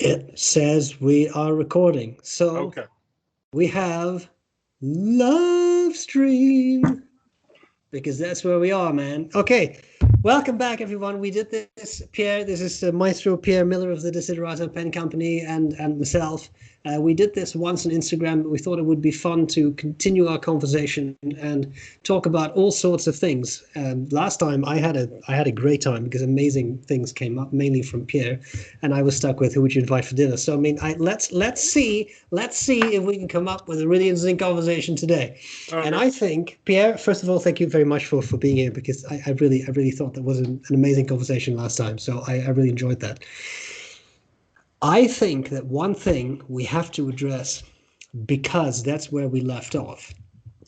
It says we are recording. So Okay. we have live stream because that's where we are, man. Okay. Welcome back, everyone. We did this, Pierre. This is Maestro Pierre Miller of the Desiderato Pen Company and myself. We did this once on Instagram. We thought it would be fun to continue our conversation and talk about all sorts of things. Last time I had a great time because amazing things came up, mainly from Pierre, and I was stuck with who would you invite for dinner. So I mean, let's see if we can come up with a really interesting conversation today. And Okay. I think, Pierre, first of all, thank you very much for being here because I really thought that was an amazing conversation last time. So I really enjoyed that. I think that one thing we have to address, because that's where we left off,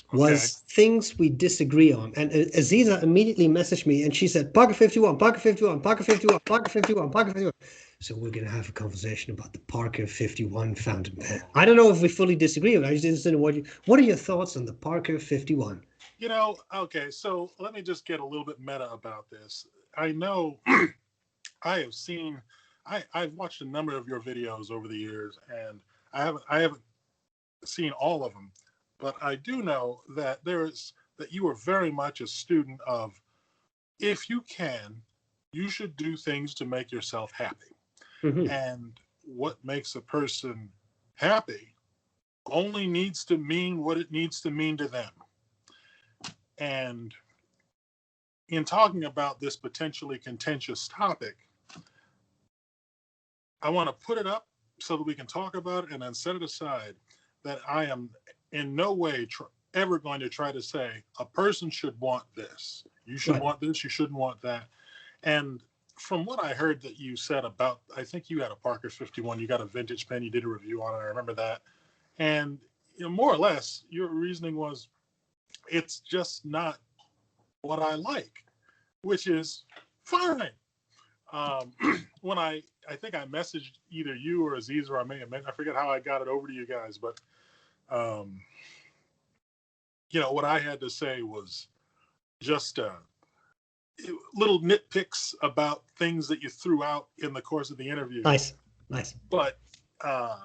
Okay. was things we disagree on. And Aziza immediately messaged me and she said, Parker 51, Parker 51, Parker 51, Parker 51, Parker 51. So we're going to have a conversation about the Parker 51 fountain pen. I don't know if we fully disagree, but I just interested in what are your thoughts on the Parker 51? Okay, so let me just get a little bit meta about this. I know I have seen I've watched a number of your videos over the years and I haven't seen all of them, but I do know that that you are very much a student of if you can, you should do things to make yourself happy. Mm-hmm. And what makes a person happy only needs to mean what it needs to mean to them. And in talking about this potentially contentious topic, I want to put it up so that we can talk about it and then set it aside that I am in no way ever going to try to say a person should want this. You should Right. want this, you shouldn't want that. And from what I heard that you said about, I think you had a Parker 51, you got a vintage pen, you did a review on it, I remember that. And more or less, your reasoning was it's just not what I like, which is fine. Um, when I think I messaged either you or Aziz or I forget how I got it over to you guys, but um, what I had to say was just little nitpicks about things that you threw out in the course of the interview. Nice. Nice. But uh,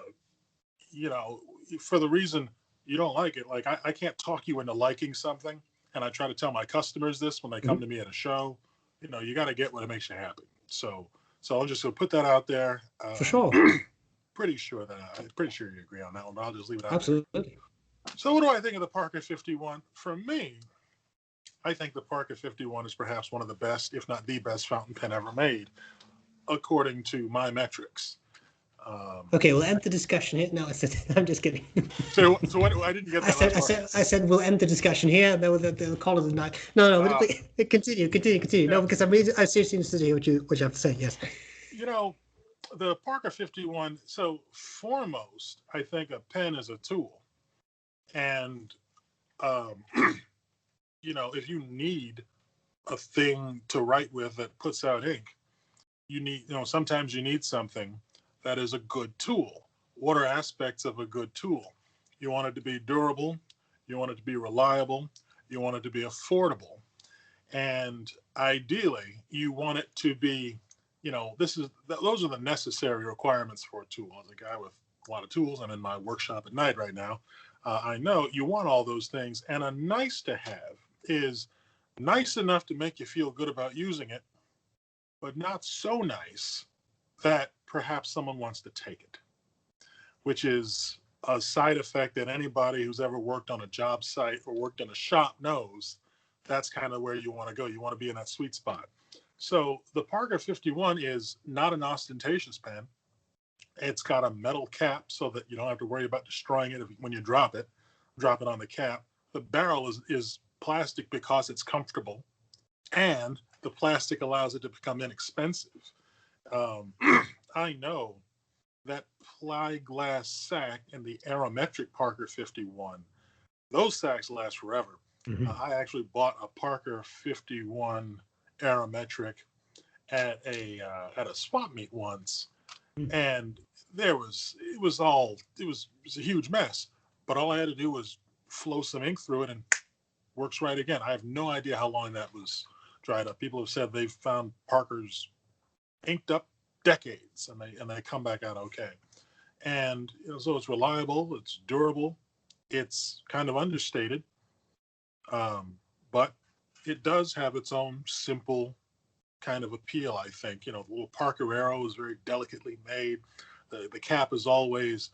you know, for the reason you don't like it, like I can't talk you into liking something, and I try to tell my customers this when they come Mm-hmm. to me at a show. You got to get what makes you happy. So I'm just gonna put that out there. For sure. I'm pretty sure you agree on that one, but I'll just leave it out there. Absolutely. So what do I think of the Parker 51? For me, I think the Parker 51 is perhaps one of the best, if not the best, fountain pen ever made, according to my metrics. Um, Okay, we'll end the discussion here. No, I said I'm just kidding. so what? I didn't get I that said, last I part. said, I said, we'll end the discussion here. No, they'll call it a night. No, no, Uh, continue. No, yeah, because I'm seriously interested to hear what you have to say. Yes. you know, the Parker 51. So foremost, I think a pen is a tool, and um, if you need a thing to write with that puts out ink, sometimes you need something that is a good tool. What are aspects of a good tool? You want it to be durable, you want it to be reliable, you want it to be affordable, and ideally, you want it to be, those are the necessary requirements for a tool. As a guy with a lot of tools, I'm in my workshop at night right now. I know you want all those things, and a nice to have is nice enough to make you feel good about using it, but not so nice that perhaps someone wants to take it, which is a side effect that anybody who's ever worked on a job site or worked in a shop knows. That's kind of where you want to go. You want to be in that sweet spot. So the Parker 51 is not an ostentatious pen. It's got a metal cap so that you don't have to worry about destroying it when you drop it. Drop it on the cap. The barrel is plastic because it's comfortable, and the plastic allows it to become inexpensive. Um, I know that ply glass sack in the Aerometric Parker 51, those sacks last forever. Mm-hmm. I actually bought a Parker 51 Aerometric at a swap meet once, and it was a huge mess. But all I had to do was flow some ink through it, and works right again. I have no idea how long that was dried up. People have said they've found Parkers inked up decades, and they come back out okay. And so it's reliable, it's durable, it's kind of understated, but it does have its own simple kind of appeal. I think the little Parker arrow is very delicately made. The cap is always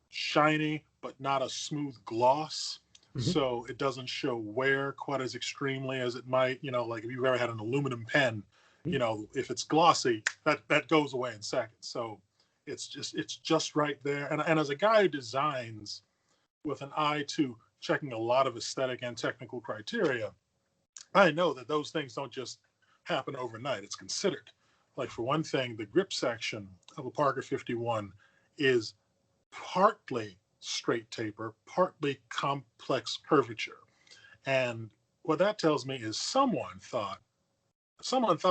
shiny, but not a smooth gloss. Mm-hmm. So it doesn't show wear quite as extremely as it might. Like if you've ever had an aluminum pen, if it's glossy, that goes away in seconds. So it's just right there. And as a guy who designs with an eye to checking a lot of aesthetic and technical criteria, I know that those things don't just happen overnight. It's considered. Like for one thing, the grip section of a Parker 51 is partly straight taper, partly complex curvature. And what that tells me is someone thought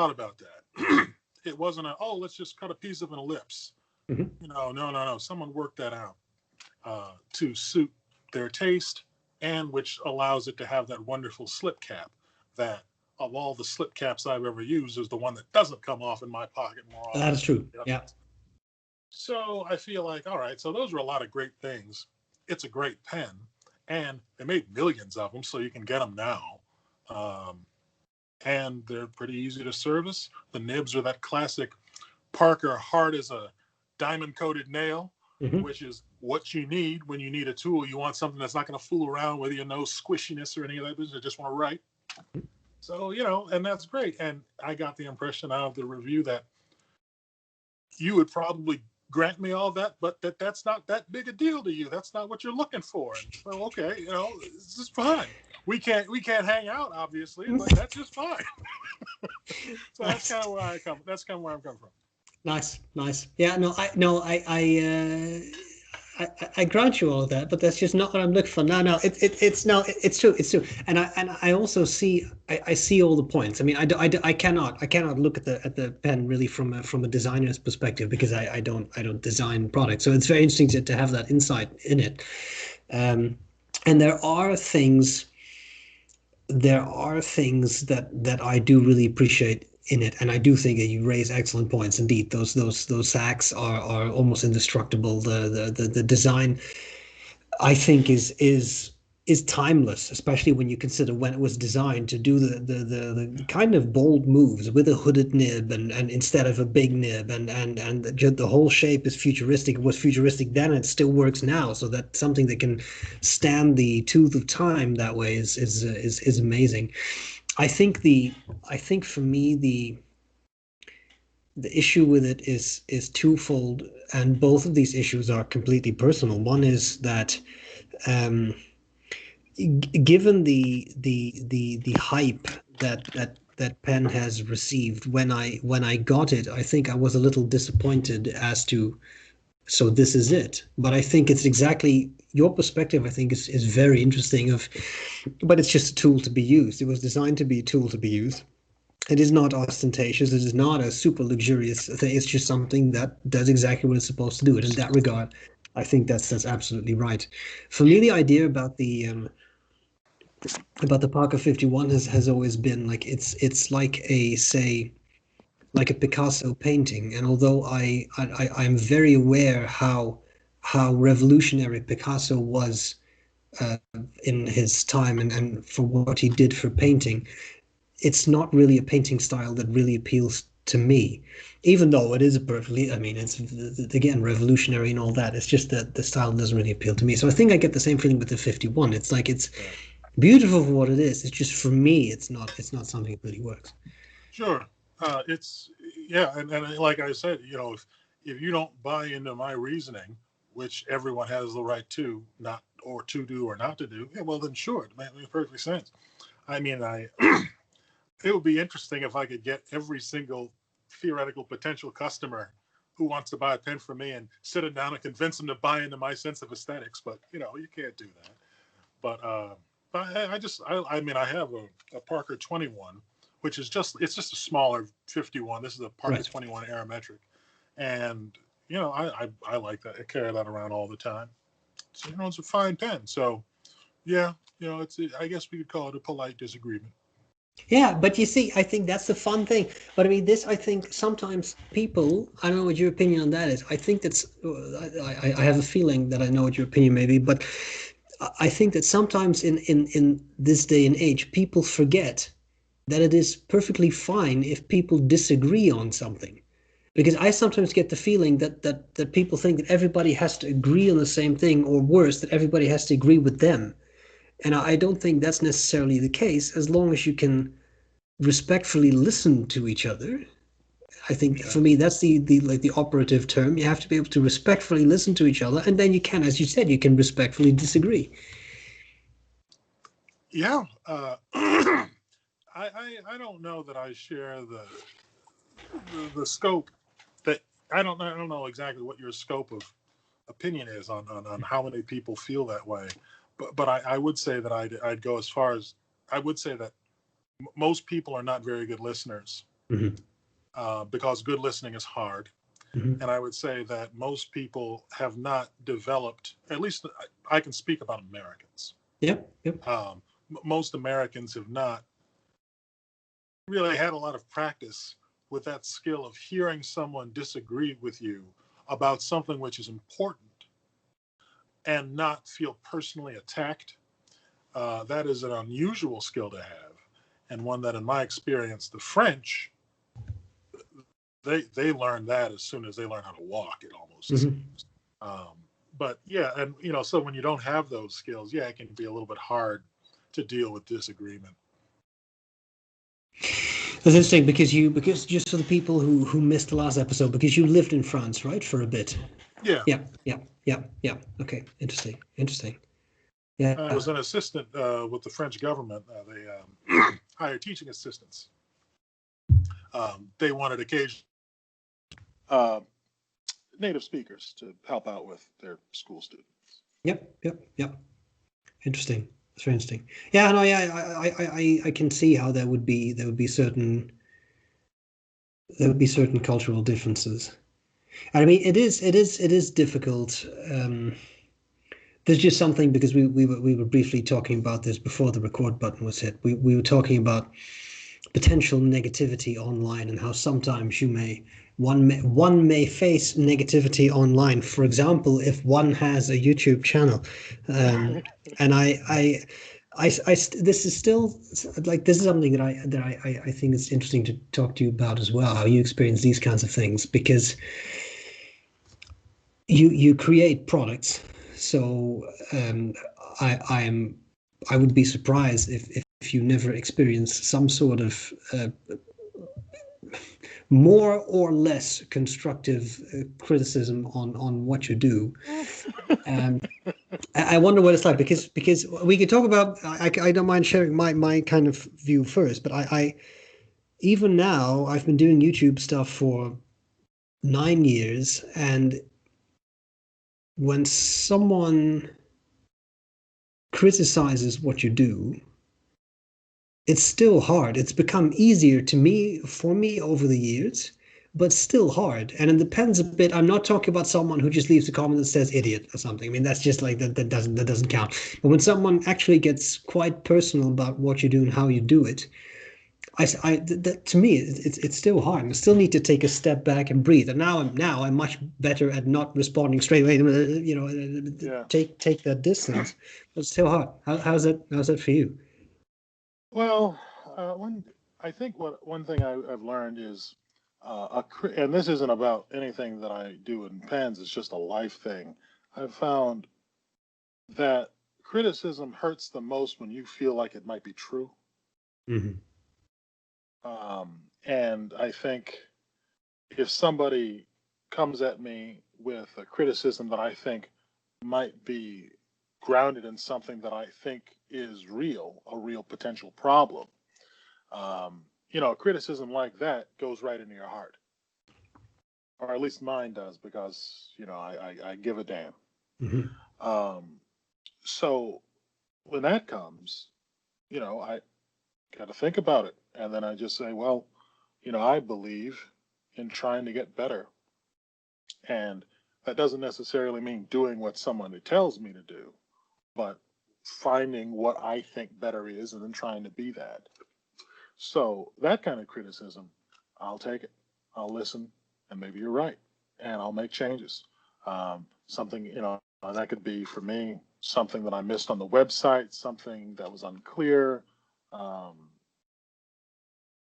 about that. It wasn't let's just cut a piece of an ellipse. Mm-hmm. No. Someone worked that out to suit their taste, and which allows it to have that wonderful slip cap that of all the slip caps I've ever used is the one that doesn't come off in my pocket more often. That is true. Yeah. So I feel like, all right, so those are a lot of great things. It's a great pen, and they made millions of them, so you can get them now. And they're pretty easy to service. The nibs are that classic Parker hard as a diamond-coated nail, Mm-hmm. which is what you need when you need a tool. You want something that's not going to fool around with no squishiness or any of that business. You just want to write. So, and that's great. And I got the impression out of the review that you would probably grant me all that, but that's not that big a deal to you. That's not what you're looking for. And so, okay, this is fine. We can't hang out, obviously, but that's just fine. So that's kind of where I come. That's kind of where I'm coming from. Nice. Yeah, I grant you all of that, but that's just not what I'm looking for. No, it's true, and I also see I see all the points. I mean, I cannot look at the pen really from a designer's perspective because I don't design products. So it's very interesting to have that insight in it. And there are things that I do really appreciate in it, and I do think that you raise excellent points. Indeed, those sacks are almost indestructible. The design, I think, is timeless, especially when you consider when it was designed to do the kind of bold moves with a hooded nib and instead of a big nib, and the whole shape is futuristic. It was futuristic then, and it still works now. So that's something that can stand the tooth of time that way is amazing. I think for me the issue with it is twofold, and both of these issues are completely personal. One is that given the hype that pen has received when I got it, I think I was a little disappointed as to, so this is it. But I think it's exactly your perspective. I think is very interesting. But it's just a tool to be used. It was designed to be a tool to be used. It is not ostentatious. It is not a super luxurious thing. It's just something that does exactly what it's supposed to do. And in that regard, I think that's absolutely right. For me, the idea about the Parker 51 has always been like it's like like a Picasso painting. And although I'm very aware how revolutionary Picasso was in his time and for what he did for painting, it's not really a painting style that really appeals to me, even though it is a perfectly, I mean, it's again revolutionary and all that. It's just that the style doesn't really appeal to me. So I think I get the same feeling with the 51. It's like it's beautiful for what it is. It's just for me, it's not something that really works. Sure. It's and like I said, if you don't buy into my reasoning, which everyone has the right to, not or to do or not to do, yeah, well then sure, it makes perfect sense. I mean, it would be interesting if I could get every single theoretical potential customer who wants to buy a pen from me and sit them down and convince them to buy into my sense of aesthetics. But you can't do that. But I mean, I have a Parker 21, which is it's just a smaller 51. This is a Parker 21 Aerometric, and I like that. I carry that around all the time. So it's a fine pen. So yeah, I guess we could call it a polite disagreement. Yeah, but you see, I think that's the fun thing. But I mean, this, I think sometimes people, I don't know what your opinion on that is. I think that's, I have a feeling that I know what your opinion may be, but I think that sometimes in this day and age, people forget that it is perfectly fine if people disagree on something. Because I sometimes get the feeling that people think that everybody has to agree on the same thing, or worse, that everybody has to agree with them. And I don't think that's necessarily the case, as long as you can respectfully listen to each other. I think Okay. for me that's the like the operative term. You have to be able to respectfully listen to each other, and then you can, as you said, you can respectfully disagree. Yeah. I don't know that I share the scope that I don't know exactly what your scope of opinion is on how many people feel that way, but I would say that I'd go as far as I would say that most people are not very good listeners, Mm-hmm. because good listening is hard. Mm-hmm. And I would say that most people have not developed, at least I can speak about Americans. Yep. Yep. Most Americans have not really had a lot of practice with that skill of hearing someone disagree with you about something which is important and not feel personally attacked. That is an unusual skill to have, and one that, in my experience, the French they learn that as soon as they learn how to walk. It almost seems. Mm-hmm. Um, but yeah, and so when you don't have those skills, yeah, it can be a little bit hard to deal with disagreement. That's interesting because just for the people who missed the last episode, because you lived in France, right, for a bit. Yeah, Yeah. Yeah. Yeah. Yeah. Okay. Interesting. Interesting. Yeah. I was an assistant with the French government. They hired teaching assistants. They wanted occasional uh, native speakers to help out with their school students. Yep. Yep. Yep. Interesting. That's very interesting. Yeah. No. Yeah. I can see how there would be certain cultural differences. And I mean, it is difficult. There's just something because we were briefly talking about this before the record button was hit. We were talking about potential negativity online and how sometimes one may face negativity online. For example, if one has a YouTube channel, um, and this is still like this is something that I think is interesting to talk to you about as well. How you experience these kinds of things because you create products. So I'm I would be surprised if you never experience some sort of more or less constructive criticism on what you do. Um, I wonder what it's like because we could talk about. I don't mind sharing my kind of view first, but I even now I've been doing YouTube stuff for 9 years, and when someone criticizes what you do, it's still hard. It's become easier for me over the years, but still hard. And it depends a bit. I'm not talking about someone who just leaves a comment that says idiot or something. I mean, that's just like that doesn't count. But when someone actually gets quite personal about what you do and how you do it, to me, it's still hard. I still need to take a step back and breathe. And now I'm much better at not responding straight away. Yeah. Take that distance. But it's still hard. How's that for you? Well, one I think what one thing I've learned is, and this isn't about anything that I do in pens. It's just a life thing. I've found that criticism hurts the most when you feel like it might be true. Hmm. And I think if somebody comes at me with a criticism that I think might be grounded in something that I think is real, a real potential problem, a criticism like that goes right into your heart, or at least mine does, because I give a damn. Hmm. Um, so when that comes, I got to think about it, and then I just say, well, I believe in trying to get better, and that doesn't necessarily mean doing what somebody tells me to do, but finding what I think better is, and then trying to be that. So that kind of criticism, I'll take it. I'll listen, and maybe you're right, and I'll make changes. Something, that could be for me something that I missed on the website, something that was unclear. Um,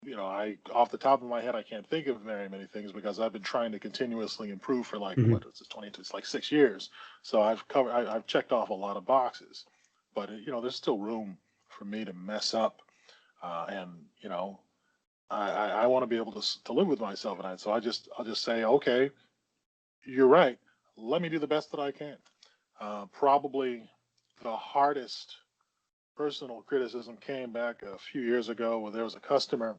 I off the top of my head, I can't think of very many things because I've been trying to continuously improve for like Hmm. what is it, 22? It's like 6 years. So I've checked off a lot of boxes, but there's still room for me to mess up, and I want to be able to live with myself, and so I'll just say, okay, you're right. Let me do the best that I can. Probably the hardest personal criticism came back a few years ago where there was a customer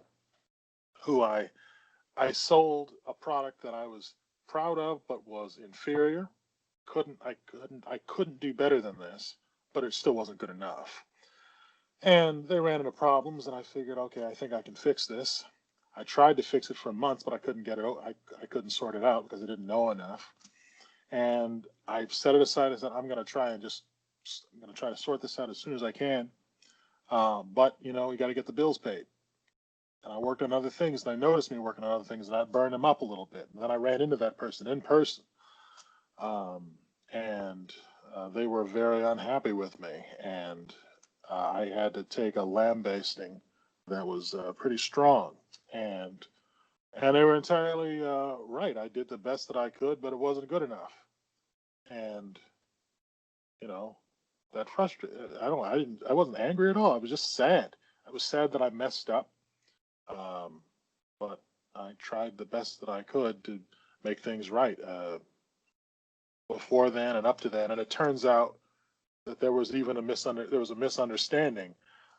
who I sold a product that I was proud of but was inferior. I couldn't do better than this, but it still wasn't good enough. And they ran into problems, and I figured, okay, I think I can fix this. I tried to fix it for months, but I couldn't get it. I couldn't sort it out because I didn't know enough. And I set it aside and said, I'm going to try to sort this out as soon as I can. But you got to get the bills paid. And I worked on other things, and I noticed me working on other things, and that burned them up a little bit. And then I ran into that person in person, and they were very unhappy with me, and I had to take a lambasting that was pretty strong, and they were entirely right. I did the best that I could, but it wasn't good enough, and you know that frustrated. I wasn't angry at all. I was just sad. I was sad that I messed up. Um, but I tried the best that I could to make things right before then and up to then. And it turns out that there was a misunderstanding.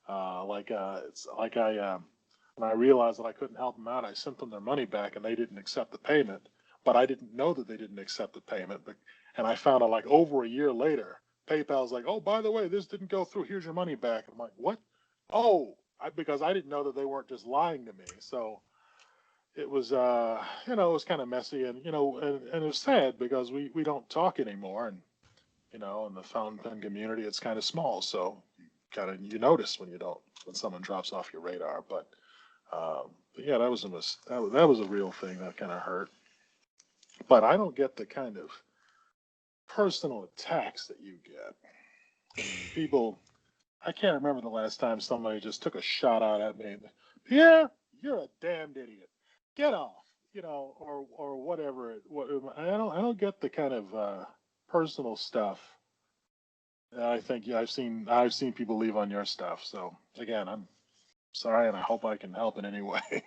It's like when I realized that I couldn't help them out, I sent them their money back, and they didn't accept the payment. But I didn't know that they didn't accept the payment. And I found out like over a year later, PayPal's like, oh, by the way, this didn't go through. Here's your money back. I'm like, what? Oh, because I didn't know that they weren't just lying to me. So it was it was kind of messy, and and it was sad because we don't talk anymore, and in the fountain pen community it's kind of small, so you notice when someone drops off your radar. But yeah, that was a real thing that kind of hurt. But I don't get the kind of personal attacks that you get. I mean, people, I can't remember the last time somebody just took a shot out at me. Pierre, you're a damned idiot. Get off, or whatever. I don't get the kind of personal stuff that I think I've seen people leave on your stuff. So again, I'm sorry, and I hope I can help in any way.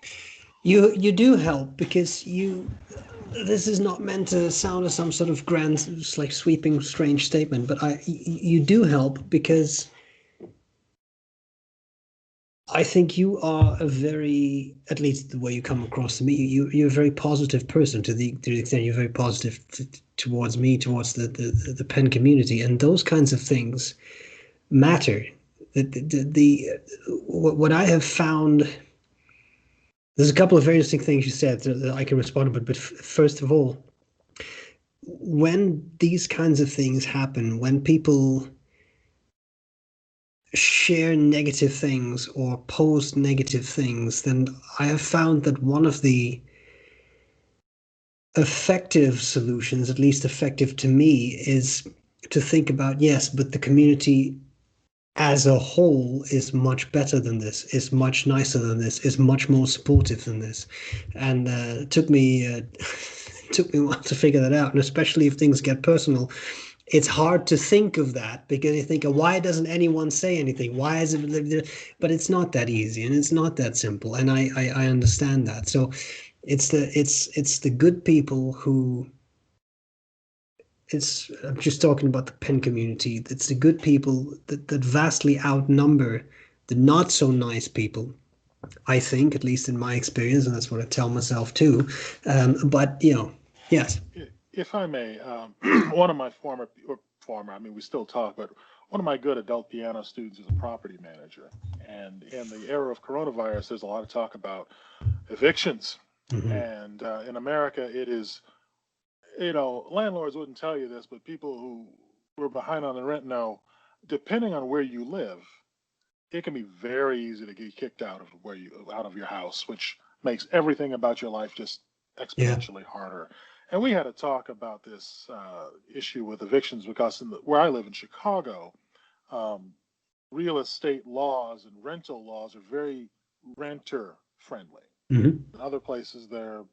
You do help because you. This is not meant to sound as some sort of grand, like sweeping, strange statement, but you do help because I think you are a very, at least the way you come across to me, you're a very positive person to the extent you're very positive towards me, towards the pen community, and those kinds of things matter. What I have found, there's a couple of very interesting things you said that I can respond to, but first of all, when these kinds of things happen, when people share negative things or post negative things, then I have found that one of the effective solutions, at least effective to me, is to think about, yes, but the community as a whole is much better than this, is much nicer than this, is much more supportive than this. And it took me took me a while to figure that out. And especially if things get personal, it's hard to think of that because you think, why doesn't anyone say anything? Why is it? But it's not that easy and it's not that simple. And I understand that. So it's the good people who I'm just talking about the pen community. It's the good people that vastly outnumber the not so nice people. I think, at least in my experience, and that's what I tell myself too. But yes. If I may, one of my I mean, we still talk, but one of my good adult piano students is a property manager. And in the era of coronavirus, there's a lot of talk about evictions. Hmm. And in America, it is, landlords wouldn't tell you this, but people who were behind on the rent know, depending on where you live, it can be very easy to get kicked out of your house, which makes everything about your life just Yeah. exponentially harder. And we had a talk about this issue with evictions because where I live in Chicago, um, real estate laws and rental laws are very renter friendly. Hmm. In other places, they're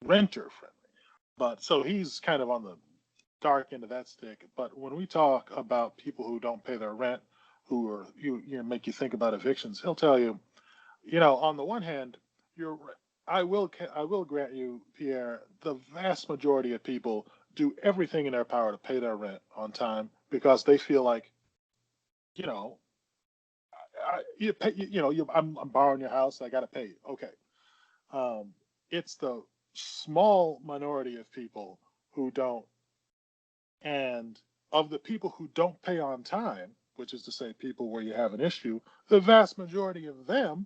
renter friendly. But so he's kind of on the dark end of that stick. But when we talk about people who don't pay their rent, who are make you think about evictions, he'll tell you, on the one hand, you're I will grant you, Pierre, the vast majority of people do everything in their power to pay their rent on time because they feel like, you know, you pay, I'm borrowing your house, I got to pay you. Okay. Um, it's the small minority of people who don't. And of the people who don't pay on time, which is to say people where you have an issue, the vast majority of them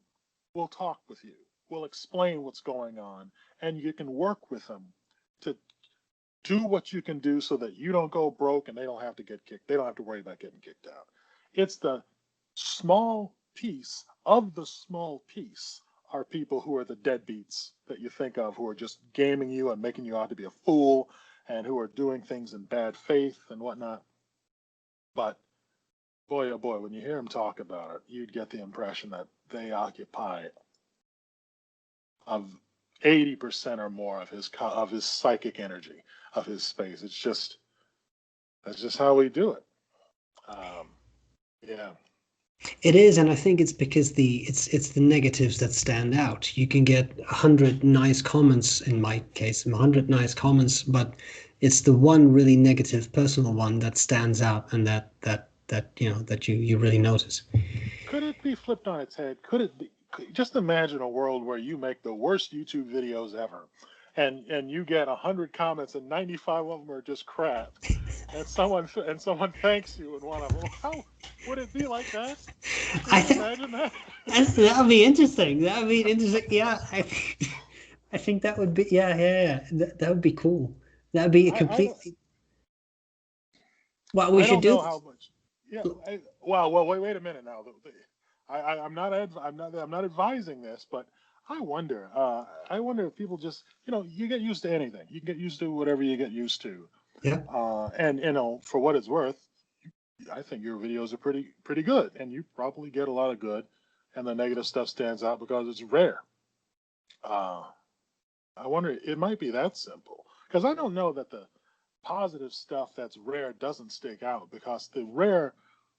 will talk with you, will explain what's going on, and you can work with them to do what you can do so that you don't go broke and they don't have to get kicked. They don't have to worry about getting kicked out. It's the small piece of the small piece are people who are the deadbeats that you think of, who are just gaming you and making you out to be a fool and who are doing things in bad faith and whatnot. But boy, oh boy, when you hear him talk about it, you'd get the impression that they occupy of 80% or more of his psychic energy, of his space. That's just how we do it. Um, yeah. It is, and I think it's because it's the negatives that stand out. You can get 100 nice comments, in my case, 100 nice comments, but it's the one really negative personal one that stands out, and that you really notice. Could it be flipped on its head? Could it be? Just imagine a world where you make the worst YouTube videos ever, and you get 100 comments and 95 of them are just crap, and someone thanks you in one of them. How would it be like that? Can I you think imagine that? that would be interesting. That would be interesting. Yeah, I think that would be yeah. That would be cool. That would be a I don't completely what we I should don't do. know how much. Yeah. Well, wait a minute now. I'm not advising this, but I wonder. I wonder if people just, you get used to anything. You can get used to whatever you get used to. Yeah. And for what it's worth, I think your videos are pretty good, and you probably get a lot of good, and the negative stuff stands out because it's rare. Uh, I wonder, it might be that simple because I don't know that the positive stuff that's rare doesn't stick out because the rare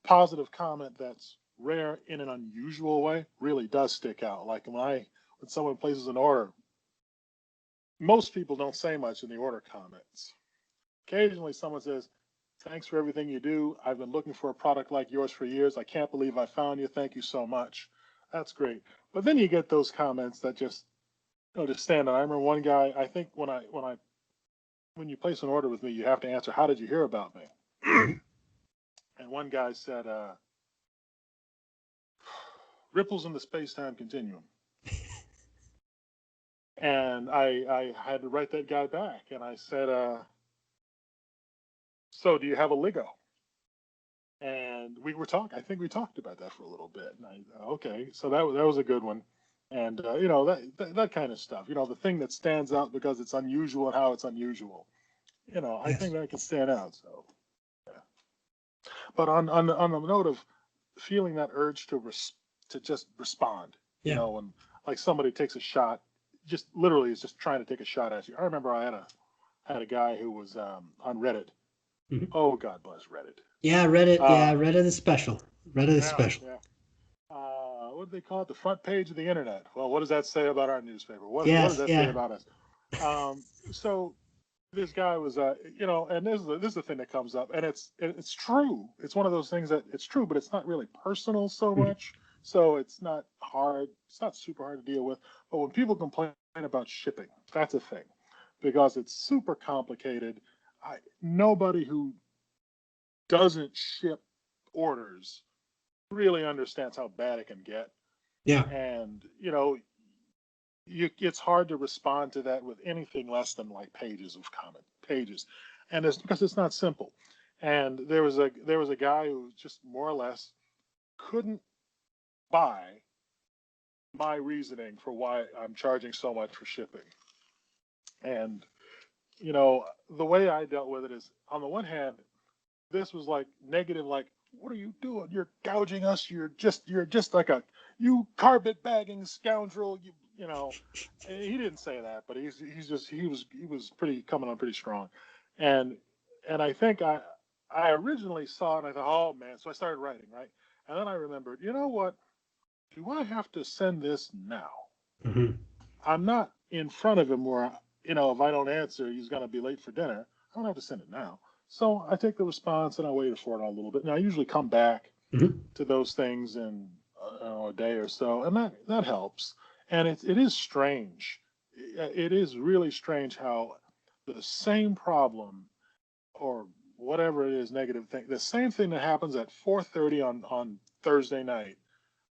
positive comment that's rare in an unusual way really does stick out. Like when someone places an order, most people don't say much in the order comments. Occasionally someone says, "Thanks for everything you do. I've been looking for a product like yours for years. I can't believe I found you. Thank you so much." That's great. But then you get those comments that just, just stand out. I remember one guy, I think when you place an order with me, you have to answer, "How did you hear about me?" Mhm. And one guy said, "Ripples in the space-time continuum." And I had to write that guy back, and I said, "So do you have a Lego?" And we were talking. I think we talked about that for a little bit. And okay, so that was a good one. And that kind of stuff. The thing that stands out because it's unusual and how it's unusual. I think Yes. that can stand out. So, yeah. But on the note of feeling that urge to just respond, Yeah. when like somebody takes a shot, just literally is just trying to take a shot at you. I remember I had a guy who was on Reddit. Mhm. Oh, God bless Reddit. Yeah, Reddit. Yeah, Uh, Reddit is special. Reddit is yeah, special. yeah. What do they call it? The front page of the internet. Well, what does that say about our newspaper? What does Yes. that say Yeah. about us? So this guy was, and this is the thing that comes up, and it's true. It's one of those things that it's true, but it's not really personal so Mhm. much. So it's not hard. It's not super hard to deal with. But when people complain about shipping, that's a thing, because it's super complicated. Nobody who doesn't ship orders really understands how bad it can get, Yeah. and it's hard to respond to that with anything less than like pages of comment pages, and it's because it's not simple. And there was a guy who just more or less couldn't buy my reasoning for why I'm charging so much for shipping. And, the way I dealt with it is, on the one hand, this was like negative, like, what are you doing? You're gouging us. You're just like you carpet bagging scoundrel. He didn't say that, but he was pretty coming on pretty strong. And I think I originally saw it and I thought, oh man. So I started writing, right? And then I remembered, you know what? Do I have to send this now? Mm-hmm. I'm not in front of him where, if I don't answer, he's going to be late for dinner. I don't have to send it now. So I take the response and I wait for it a little bit. And I usually come back Mm-hmm. to those things in a day or so, and that helps. And it is strange. It is really strange how the same problem or whatever it is, negative thing, the same thing that happens at 4:30 on Thursday night,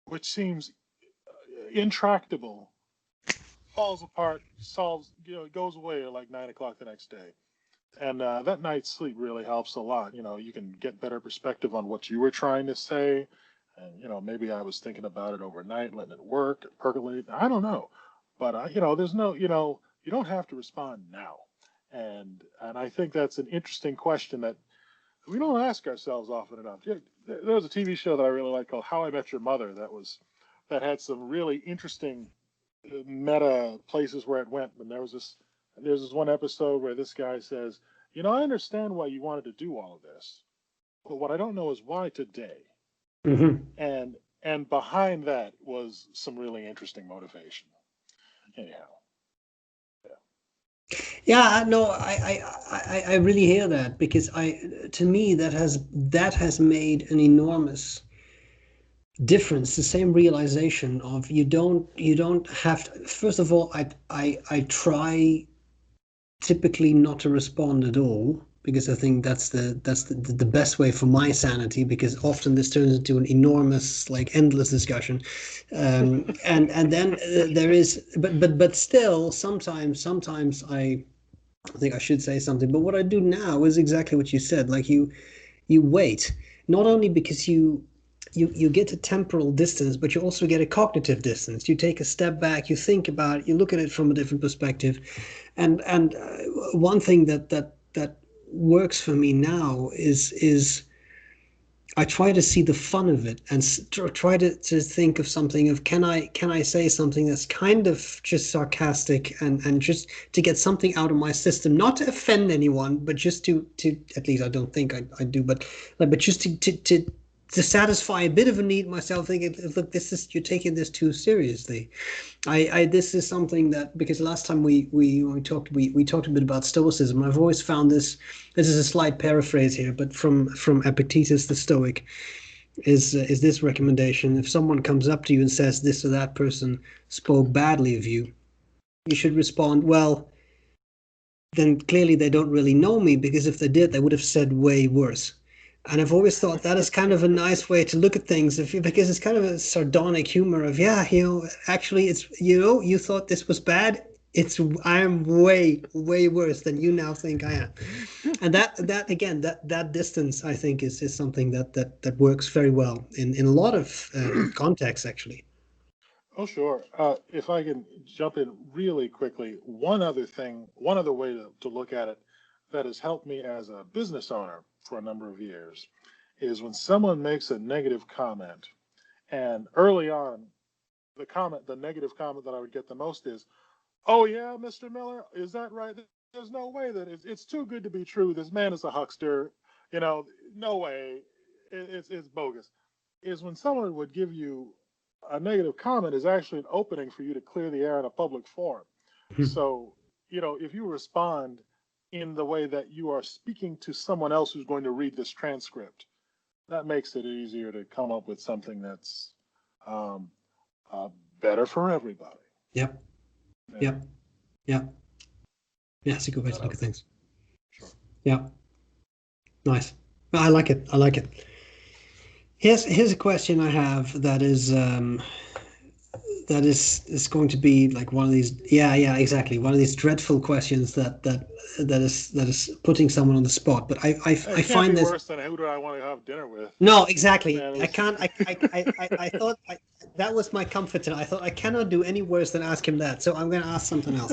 which seems intractable, falls apart, solves, goes away at like 9 o'clock the next day. And that night's sleep really helps a lot. You can get better perspective on what you were trying to say. And, maybe I was thinking about it overnight, letting it work, percolate. I don't know. But, there's no, you don't have to respond now. And I think that's an interesting question that we don't ask ourselves often enough. There was a TV show that I really liked called How I Met Your Mother that had some really interesting meta places where it went. And there's this one episode where this guy says, I understand why you wanted to do all of this, but what I don't know is why today. Mm-hmm. And behind that was some really interesting motivation. Anyhow, Yeah, no, I really hear that because to me that has made an enormous difference. The same realization of you don't have to, first of all, I try typically not to respond at all because I think that's the best way for my sanity, because often this turns into an enormous, like, endless discussion. And then there is, but still sometimes I think I should say something. But what I do now is exactly what you said. Like, you wait, not only because you get a temporal distance, but you also get a cognitive distance. You take a step back, you think about it, you look at it from a different perspective. And one thing that works for me now is I try to see the fun of it and try to think of something of, can I say something that's kind of just sarcastic and just to get something out of my system, not to offend anyone, but just to at least I don't think I do, but just to satisfy a bit of a need myself, thinking, look, you're taking this too seriously. This is something that, because last time we talked, we talked a bit about stoicism. I've always found this is a slight paraphrase here, but from Epictetus the Stoic, is this recommendation: if someone comes up to you and says this or that person spoke badly of you, you should respond, well, then clearly they don't really know me, because if they did, they would have said way worse. And I've always thought that is kind of a nice way to look at things, because it's kind of a sardonic humor of, yeah, actually it's, you thought this was bad. I'm way worse than you now think I am. And that again, that distance, I think, is something that works very well in a lot of contexts, actually. Oh, sure. If I can jump in really quickly, one other way to look at it that has helped me as a business owner for a number of years is when someone makes a negative comment. And early on, the negative comment that I would get the most is, "Oh yeah, Mr. Miller, is that right? There's no way that it's too good to be true. This man is a huckster. No way. It's bogus." Is when someone would give you a negative comment is actually an opening for you to clear the air in a public forum. So, if you respond in the way that you are speaking to someone else who's going to read this transcript, that makes it easier to come up with something that's um, better for everybody. Yep. Yeah. Yep. Yep. Yeah, it's a good way to look at things. Sure. Yeah. Nice. I like it. I like it. Here's a question I have that is is going to be like one of these. Yeah, exactly. One of these dreadful questions that is putting someone on the spot. But I It can't be find this. worse than who do I want to have dinner with? No, exactly. Man, I can't. I thought that was my comfort tonight. I thought I cannot do any worse than ask him that. So I'm going to ask something else.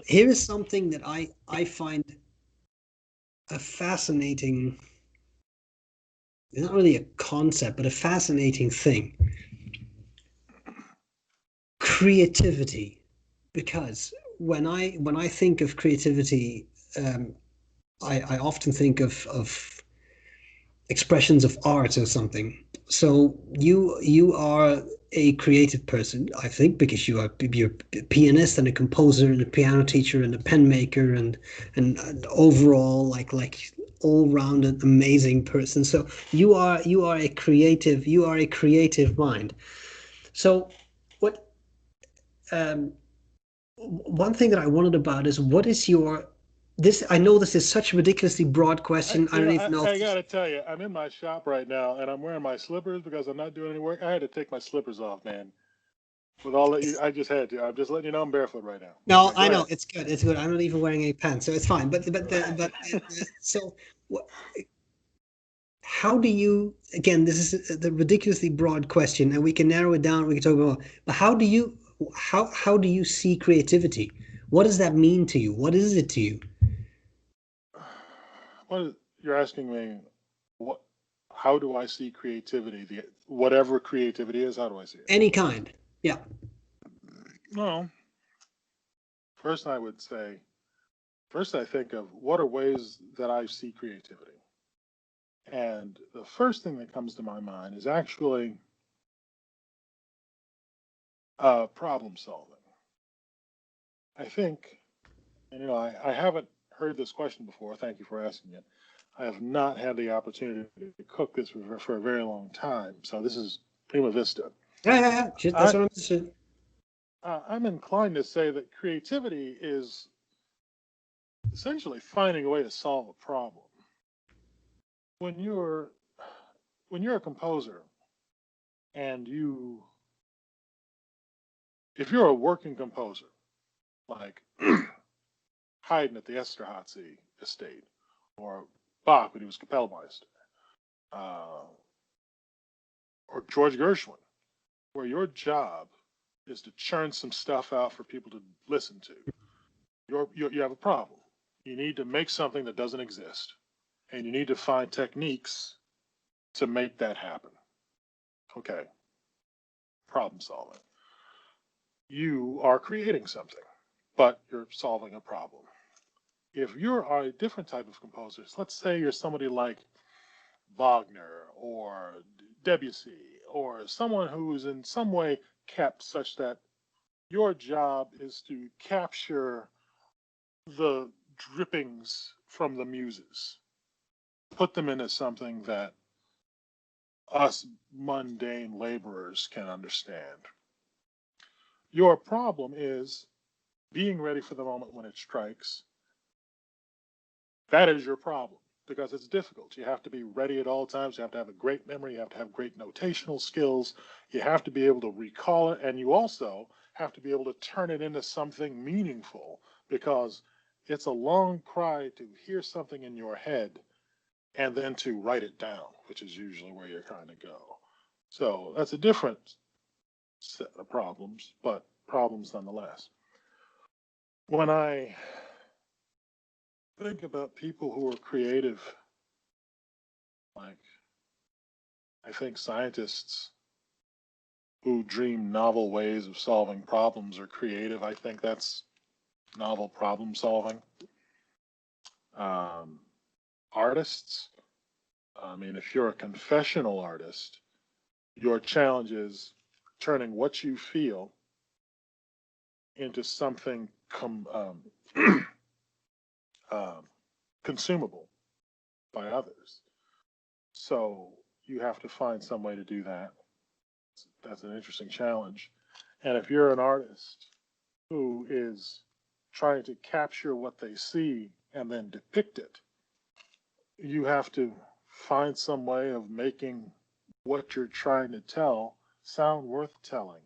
Here is something that I find a fascinating. It's not really a concept, but a fascinating thing. Creativity, because when I think of creativity, I often think of expressions of art or something. So you are a creative person, I think, because you're a pianist and a composer and a piano teacher and a pen maker and overall like all-rounded amazing person. So you are a creative mind. So what um one thing that I wondered about is what is your this I know this is such a ridiculously broad question. I don't even know if I gotta tell you, I'm in my shop right now, and I'm wearing my slippers because I'm not doing any work. I had to take my slippers off, man. With all that, I just had to. I'm just letting you know I'm barefoot right now. no, Okay, go I know ahead. it's good. It's good. I'm not even wearing any pants, so it's fine. So what, how do you again, this is the ridiculously broad question and we can narrow it down, we can talk about, but how do you see creativity? What does that mean to you? What is it to you? You're asking me, what? How do I see creativity? Whatever creativity is, how do I see it? Any kind. Yeah. Well, first I would say, first I think of what are ways that I see creativity. And the first thing that comes to my mind is actually problem solving. I think, and I haven't heard this question before. Thank you for asking it. I have not had the opportunity to cook this for a very long time. So this is prima vista. Yeah. Shit, that's I, what I'm saying. I'm inclined to say that creativity is essentially finding a way to solve a problem. When you're when you're a composer and if you're a working composer, like Haydn at the Esterhazy estate, or Bach when he was Kapellmeister, uh, or George Gershwin, where your job is to churn some stuff out for people to listen to. You have a problem. You need to make something that doesn't exist, and you need to find techniques to make that happen. Okay, problem solving. You are creating something, but you're solving a problem. If you're a different type of composer, let's say you're somebody like Wagner or Debussy or someone who's in some way kept such that your job is to capture the drippings from the muses, put them into something that us mundane laborers can understand. Your problem is being ready for the moment when it strikes. That is your problem because it's difficult. You have to be ready at all times. You have to have a great memory. You have to have great notational skills. You have to be able to recall it. And you also have to be able to turn it into something meaningful because it's a long cry to hear something in your head and then to write it down, which is usually where you're trying to go. So that's a different set of problems, but problems nonetheless. When I think about people who are creative, like I think scientists who dream novel ways of solving problems are creative. I think that's novel problem solving. Um, Artists, I mean, if you're a confessional artist, your challenge is turning what you feel into something um, consumable by others. So you have to find some way to do that. That's an interesting challenge. And if you're an artist who is trying to capture what they see and then depict it, you have to find some way of making what you're trying to tell sound worth telling.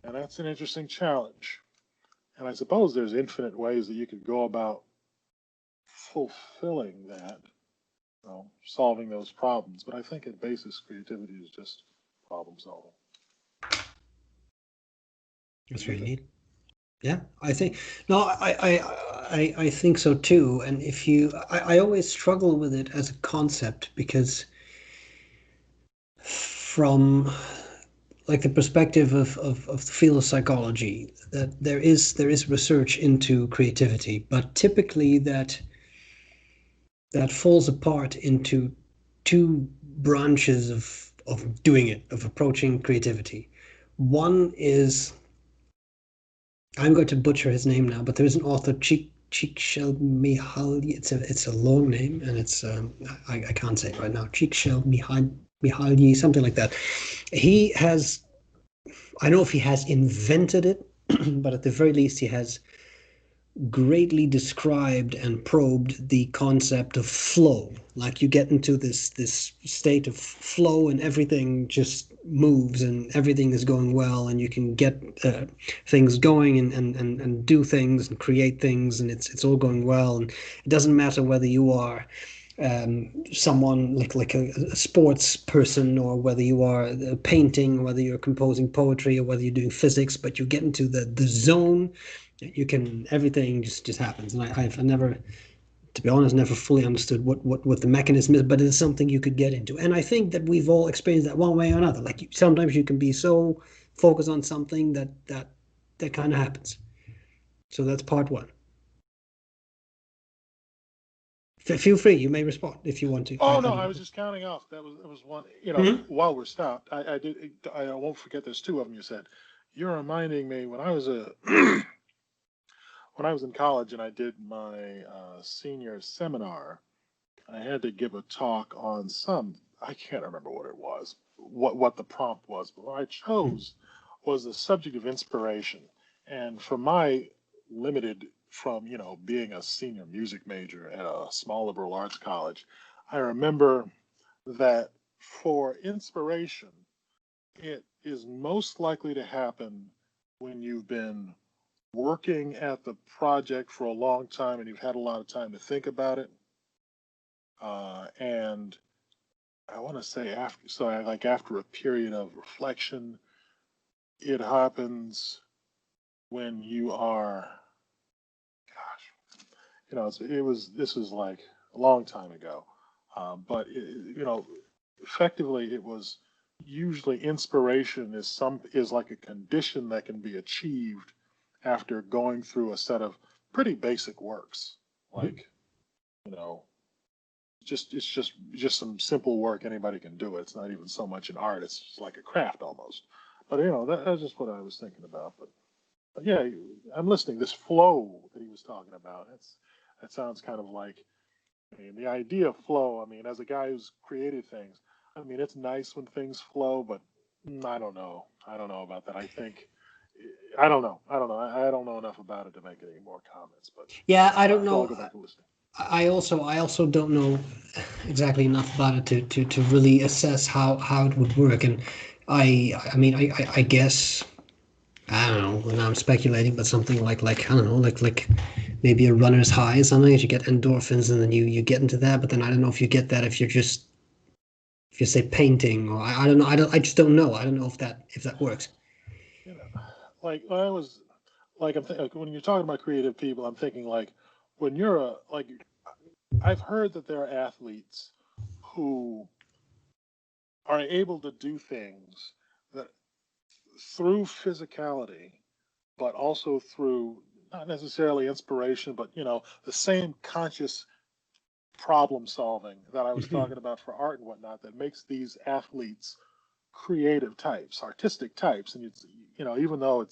And that's an interesting challenge. And I suppose there's infinite ways that you could go about fulfilling that, solving those problems. But I think at basis, creativity is just problem solving. What That's do you very think? neat. Yeah, I think no, I think so too. And if you, I always struggle with it as a concept because from like the perspective of the field of psychology, that there is research into creativity, but typically that falls apart into two branches of doing it, of approaching creativity. One is, I'm going to butcher his name now, but there is an author, Csikszentmihalyi. It's a long name, and it's I can't say it right now. Csikszentmihalyi, something like that. He has, I don't know if he has invented it, but at the very least, he has greatly described and probed the concept of flow. Like you get into this state of flow and everything just moves and everything is going well and you can get things going and do things and create things and it's all going well, and it doesn't matter whether you are someone like a sports person, or whether you are painting, whether you're composing poetry, or whether you're doing physics, but you get into the zone, you can, everything just happens. And I've never, to be honest, never fully understood what the mechanism is, but it's something you could get into. And I think that we've all experienced that one way or another. Like sometimes you can be so focused on something that kind of happens. So that's part one. Feel free, you may respond if you want to. Oh I no, I don't was just counting off. That was one. know. While we're stopped, I did. I won't forget. There's two of them. You said you're reminding me when I was a when I was in college and I did my senior seminar. I had to give a talk on some. I can't remember what it was. What the prompt was, but what I Mhm. chose was the subject of inspiration. And for my limited from being a senior music major at a small liberal arts college, I remember that for inspiration, it is most likely to happen when you've been working at the project for a long time and you've had a lot of time to think about it. And I want to say after, so like after a period of reflection, it happens when you are, gosh, this was like a long time ago. But effectively it was usually inspiration is like a condition that can be achieved after going through a set of pretty basic works, Mhm. like you know it's just some simple work, anybody can do it. It's not even so much an art, it's just like a craft almost. But that's just what I was thinking about. But yeah, I'm listening. This flow that he was talking about, that sounds kind of like, I mean, the idea of flow, I mean, as a guy who's created things, I mean, it's nice when things flow, but I don't know. I don't know about that. I think, I don't know. I don't know. I don't know enough about it to make any more comments, but Yeah, I don't so I'll know. go back to listening. I also don't know exactly enough about it to really assess how it would work. And I mean I guess I don't know, and I'm speculating, but something like I don't know, like maybe a runner's high or something, as you get endorphins and then you get into that. But then I don't know if you get that if you're just, if you say painting, or I don't know, I just don't know. I don't know if that works. You know, like I was like like when you're talking about creative people, I'm thinking like when you're a like I've heard that there are athletes who are able to do things that through physicality, but also through not necessarily inspiration, but the same conscious problem solving that I was Mhm. talking about for art and whatnot that makes these athletes creative types, artistic types, and it's even though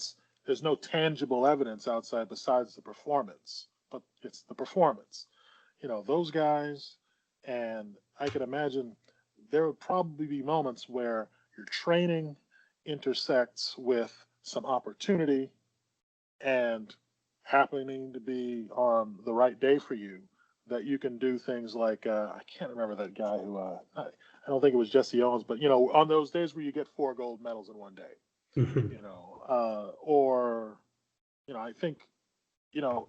there's no tangible evidence outside besides the performance, but it's the performance. Those guys, and I could imagine there would probably be moments where your training intersects with some opportunity and happening to be on the right day for you, that you can do things like I can't remember that guy who I don't think it was Jesse Owens, but on those days where you get 4 gold medals in one day, Mhm. or I think you know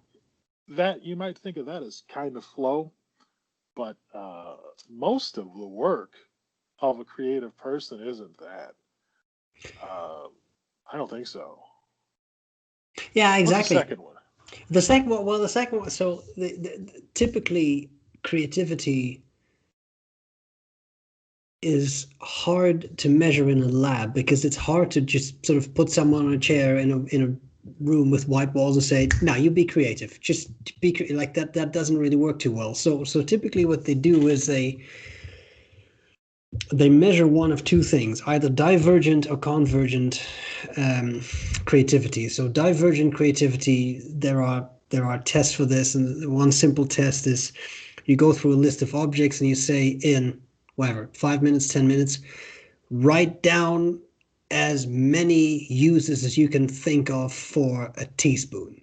that you might think of that as kind of flow, but most of the work of a creative person isn't that. Uh, I don't think so. Yeah, What's the exactly. second one? The second one, well, the second one. So typically, creativity is hard to measure in a lab because it's hard to just sort of put someone on a chair in a room with white walls and say, "Now you be creative." Just be like that. That doesn't really work too well. So typically, what they do is they measure one of two things, either divergent or convergent creativity. So divergent creativity, there are tests for this, and one simple test is you go through a list of objects and you say in whatever 5 minutes, 10 minutes, write down as many uses as you can think of for a teaspoon.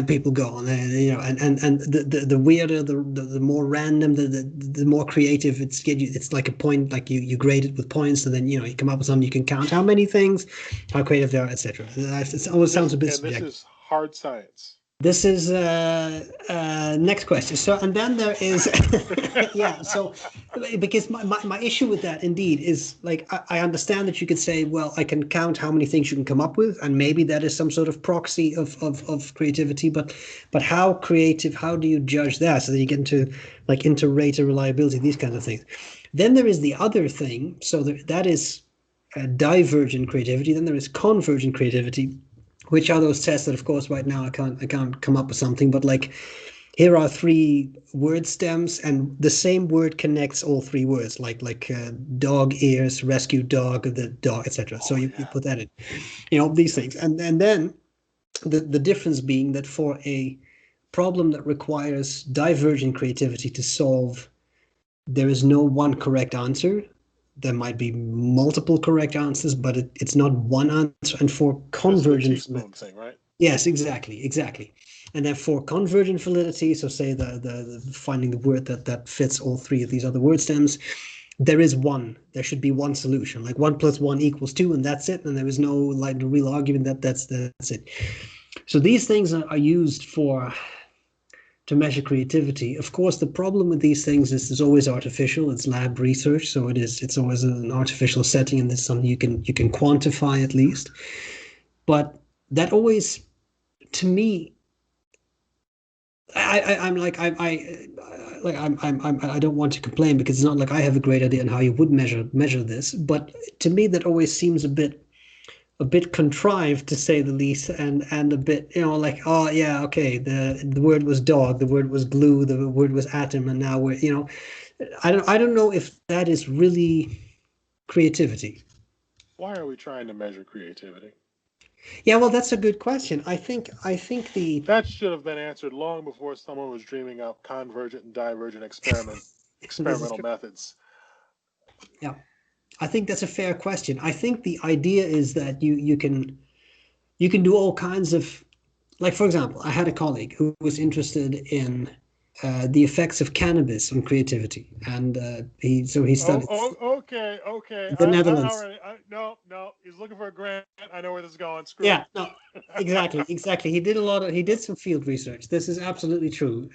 People go on, and the weirder, the more random, the more creative it's like a point, like you grade it with points, and then you come up with something you can count how many things, how creative they are, etc. It always sounds a bit This subjective. is hard science. This is next question. So, and then there is, yeah. So, because my issue with that indeed is like I understand that you could say, well, I can count how many things you can come up with, and maybe that is some sort of proxy of creativity. But how creative? How do you judge that? So that you get into like inter-rate reliability, these kinds of things. Then there is the other thing. So that is divergent creativity. Then there is convergent creativity, which are those tests that, of course, right now I can't come up with something, but like here are three word stems, and the same word connects all three words, like dog ears, rescue dog, the dog, etc. So Oh you yeah, put that in, these things, and then the difference being that for a problem that requires divergent creativity to solve, there is no one correct answer. There might be multiple correct answers, but it's not one answer. And for this is the convergent, teaspoon thing, right? yes, exactly, exactly. And then for convergent validity, so say the finding the word that fits all three of these other word stems, there should be one solution, like 1 + 1 = 2, and that's it. And there is no like real argument that that's it. So these things are used to measure creativity. Of course, the problem with these things is it's always artificial. It's lab research, so it's always an artificial setting, and it's something you can quantify at least. But that always, to me, I'm like I don't want to complain because it's not like I have a great idea on how you would measure this, but to me that always seems a bit contrived, to say the least, and a bit like, oh yeah, okay, the word was dog, the word was glue, the word was atom, and now I don't know if that is really creativity. Why are we trying to measure creativity? Yeah, well, that's a good question. I think the That should have been answered long before someone was dreaming up convergent and divergent this is experimental true. methods. Yeah, I think that's a fair question. I think the idea is that you can do all kinds of, like, for example, I had a colleague who was interested in the effects of cannabis on creativity, and he Oh, studied okay, okay. the I Netherlands. already. No, no. He's looking for a grant. I know where this is going. Screw Yeah, him. no, exactly. He did some field research. This is absolutely true.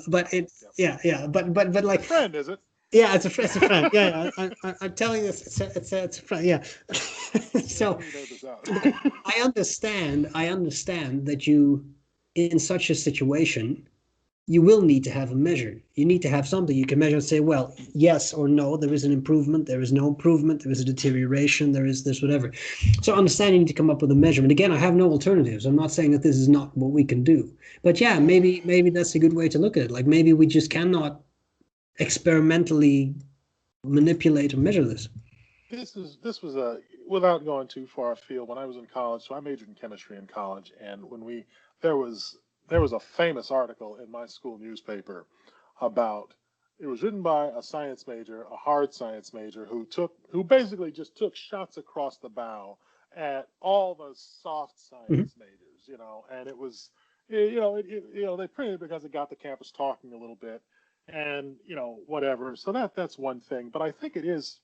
But it, Yep. yeah, but It's a like, friend, is it? yeah, it's a friend. Yeah, yeah. I'm telling this. It's a friend. Yeah. Yeah, we So, need to edit this out. because I understand that in such a situation, you will need to have a measure. You need to have something you can measure and say, well, yes or no, there is an improvement, there is no improvement, there is a deterioration, there is this, whatever. So I understand you need to come up with a measurement. Again, I have no alternatives. I'm not saying that this is not what we can do. But yeah, maybe that's a good way to look at it. Like maybe we just cannot experimentally manipulate or measure this. This was a without going too far afield. When I was in college, so I majored in chemistry in college, and when we there was there was a famous article in my school newspaper about it was written by a science major, a hard science major, who basically just took shots across the bow at all the soft Mhm. science majors, and it was they printed it because it got the campus talking a little bit, and whatever. So that's one thing, but I think it's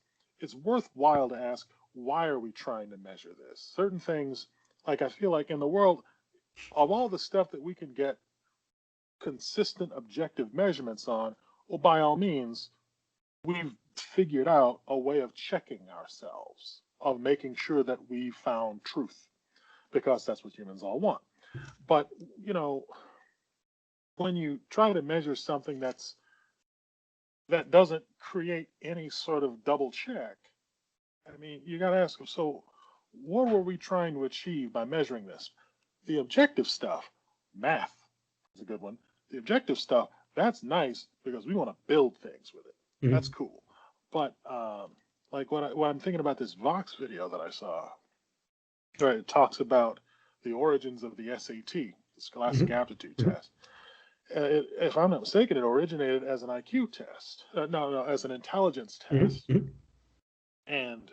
worthwhile to ask, why are we trying to measure this? Certain things Like, I feel like in the world, of all the stuff that we can get consistent objective measurements on, well, by all means, we've figured out a way of checking ourselves, of making sure that we found truth, because that's what humans all want. But, you know, when you try to measure something that doesn't create any sort of double check, I mean, you got to ask them, so what were we trying to achieve by measuring this? The objective stuff, math is a good one. The objective stuff, that's nice because we want to build things with it. That's cool. But like when I'm thinking about this Vox video that I saw, right, it talks about the origins of the SAT, the Scholastic Aptitude Test. If I'm not mistaken, it originated as an IQ test. No, as an intelligence test. And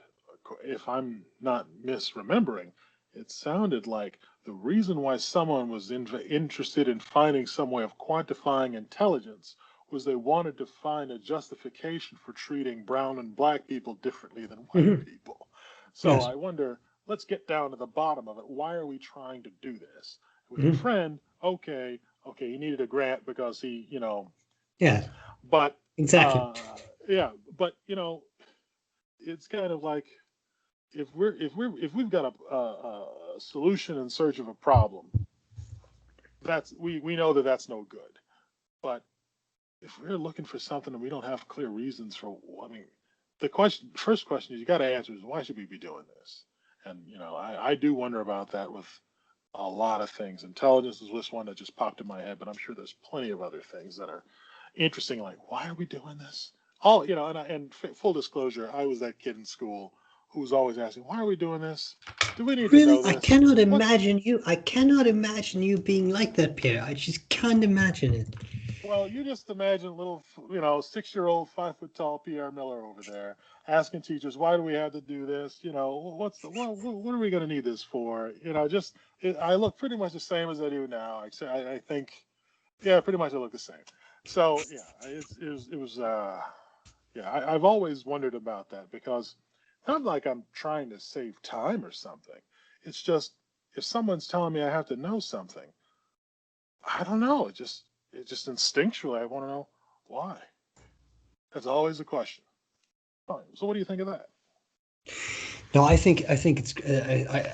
if I'm not misremembering, it sounded like the reason why someone was interested in finding some way of quantifying intelligence was they wanted to find a justification for treating brown and black people differently than white people. So I wonder, let's get down to the bottom of it. Why are we trying to do this? With a friend, okay, he needed a grant because he, you know. Yeah. But exactly. But you know, it's kind of like if we've got a solution in search of a problem, that's we know that that's no good. But if we're looking for something and we don't have clear reasons for, I mean, first question is you got to answer is why should we be doing this? And you know, I do wonder about that with a lot of things. Intelligence is just one that just popped in my head, but I'm sure there's plenty of other things that are interesting. Like, why are we doing this? All you know, and full disclosure, I was that kid in school who was always asking, "Why are we doing this? Do we need to Really, know I this? cannot What's?" imagine you. I cannot imagine you being like that, Pierre. I just can't imagine it. Well, you just imagine little, you know, 6-year-old, 5 foot tall Pierre Miller over there asking teachers, "Why do we have to do this? You know, what are we going to need this for?" You know, I look pretty much the same as I do now. I think, yeah, pretty much I look the same. So yeah, it was yeah, I've always wondered about that because not like I'm trying to save time or something. It's just if someone's telling me I have to know something, I don't know. It just instinctually I want to know why. That's always the question. Fine. So what do you think of that? No, I think it's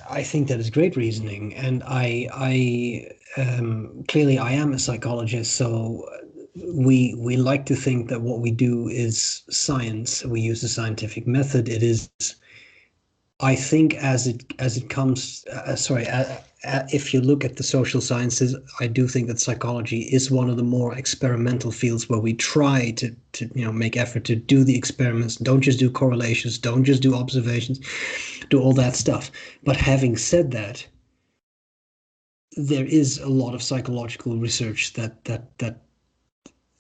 I think that is great reasoning, and I clearly I am a psychologist, so we like to think that what we do is science. We use the scientific method. It is, I think, as it comes. If you look at the social sciences, I do think that psychology is one of the more experimental fields where we try to make effort to do the experiments. Don't just do correlations. Don't just do observations. Do all that stuff. But having said that, there is a lot of psychological research that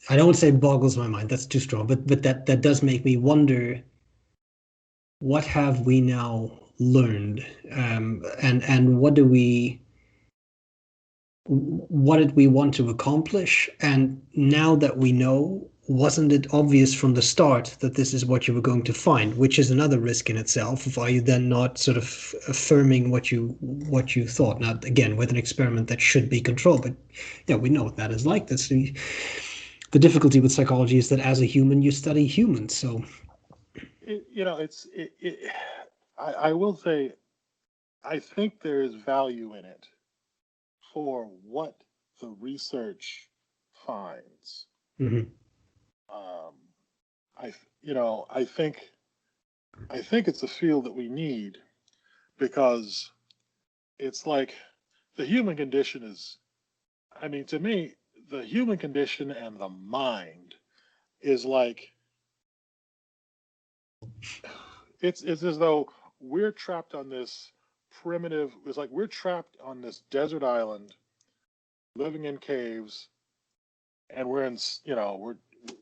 I don't want to say boggles my mind. That's too strong. But that does make me wonder, what have we now learned, and what did we want to accomplish? And now that we know, wasn't it obvious from the start that this is what you were going to find? Which is another risk in itself. Of Are you then not sort of affirming what you thought? Now, again, with an experiment that should be controlled, but yeah, we know what that is like. That's the difficulty with psychology, is that as a human, you study humans. So You know, I will say I think there is value in it for what the research finds. mhm. Um, you know, I think it's a field that we need because it's like the human condition is, I mean, to me, the human condition and the mind is like, it's as though we're trapped on this primitive, it's like we're trapped on this desert island living in caves and we're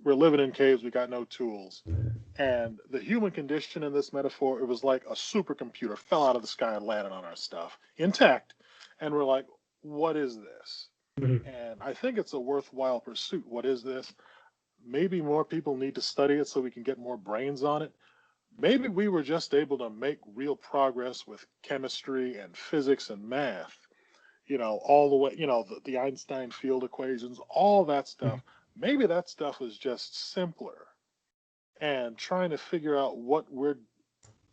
living in caves, we got no tools. And the human condition in this metaphor, it was like a supercomputer fell out of the sky and landed on our stuff intact. And we're like, what is this? Mhm. And I think it's a worthwhile pursuit. What is this? Maybe more people need to study it so we can get more brains on it. maybe we were just able to make real progress with chemistry and physics and math, all the way, the Einstein field equations, all that Mhm. stuff. Maybe that stuff was just simpler, and trying to figure out what we're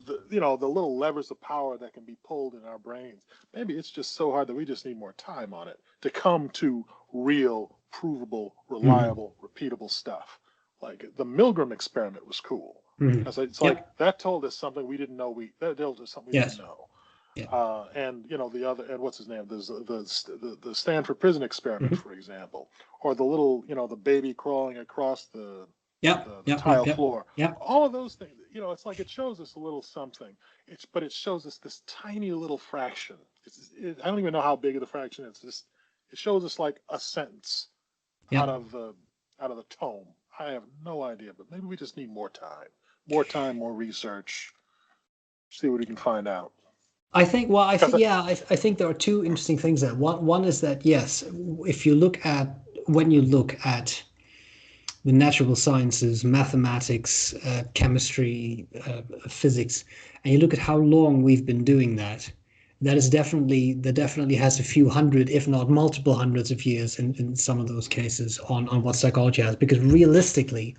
the little levers of power that can be pulled in our brains. Maybe it's just so hard that we just need more time on it to come to real, provable, Mhm. reliable, repeatable stuff. Like the Milgram experiment was cool. Mhm. It's like Yep. that told us something we didn't know. That told us something we didn't Yes. know. Yeah. And the other, and what's his name? There's the Stanford prison experiment, Mhm. for example, or the little, the baby crawling across the Yep. the, the Yep. Yep. tile Yep. floor. Yep. All of those things, it's like it shows us a little something. But it shows us this tiny little fraction. I don't even know how big of the fraction is. It shows us like a sentence out Yep. of the out of the tome. I have no idea, but maybe we just need more research, see what we can find out. I think, well, I Because think, yeah, I think there are two interesting things there. One is that, yes, if you look at, when you look at the natural sciences, mathematics, chemistry, physics, and you look at how long we've been doing that, that definitely has a few hundred, if not multiple hundreds of years in some of those cases on what psychology has. Because realistically,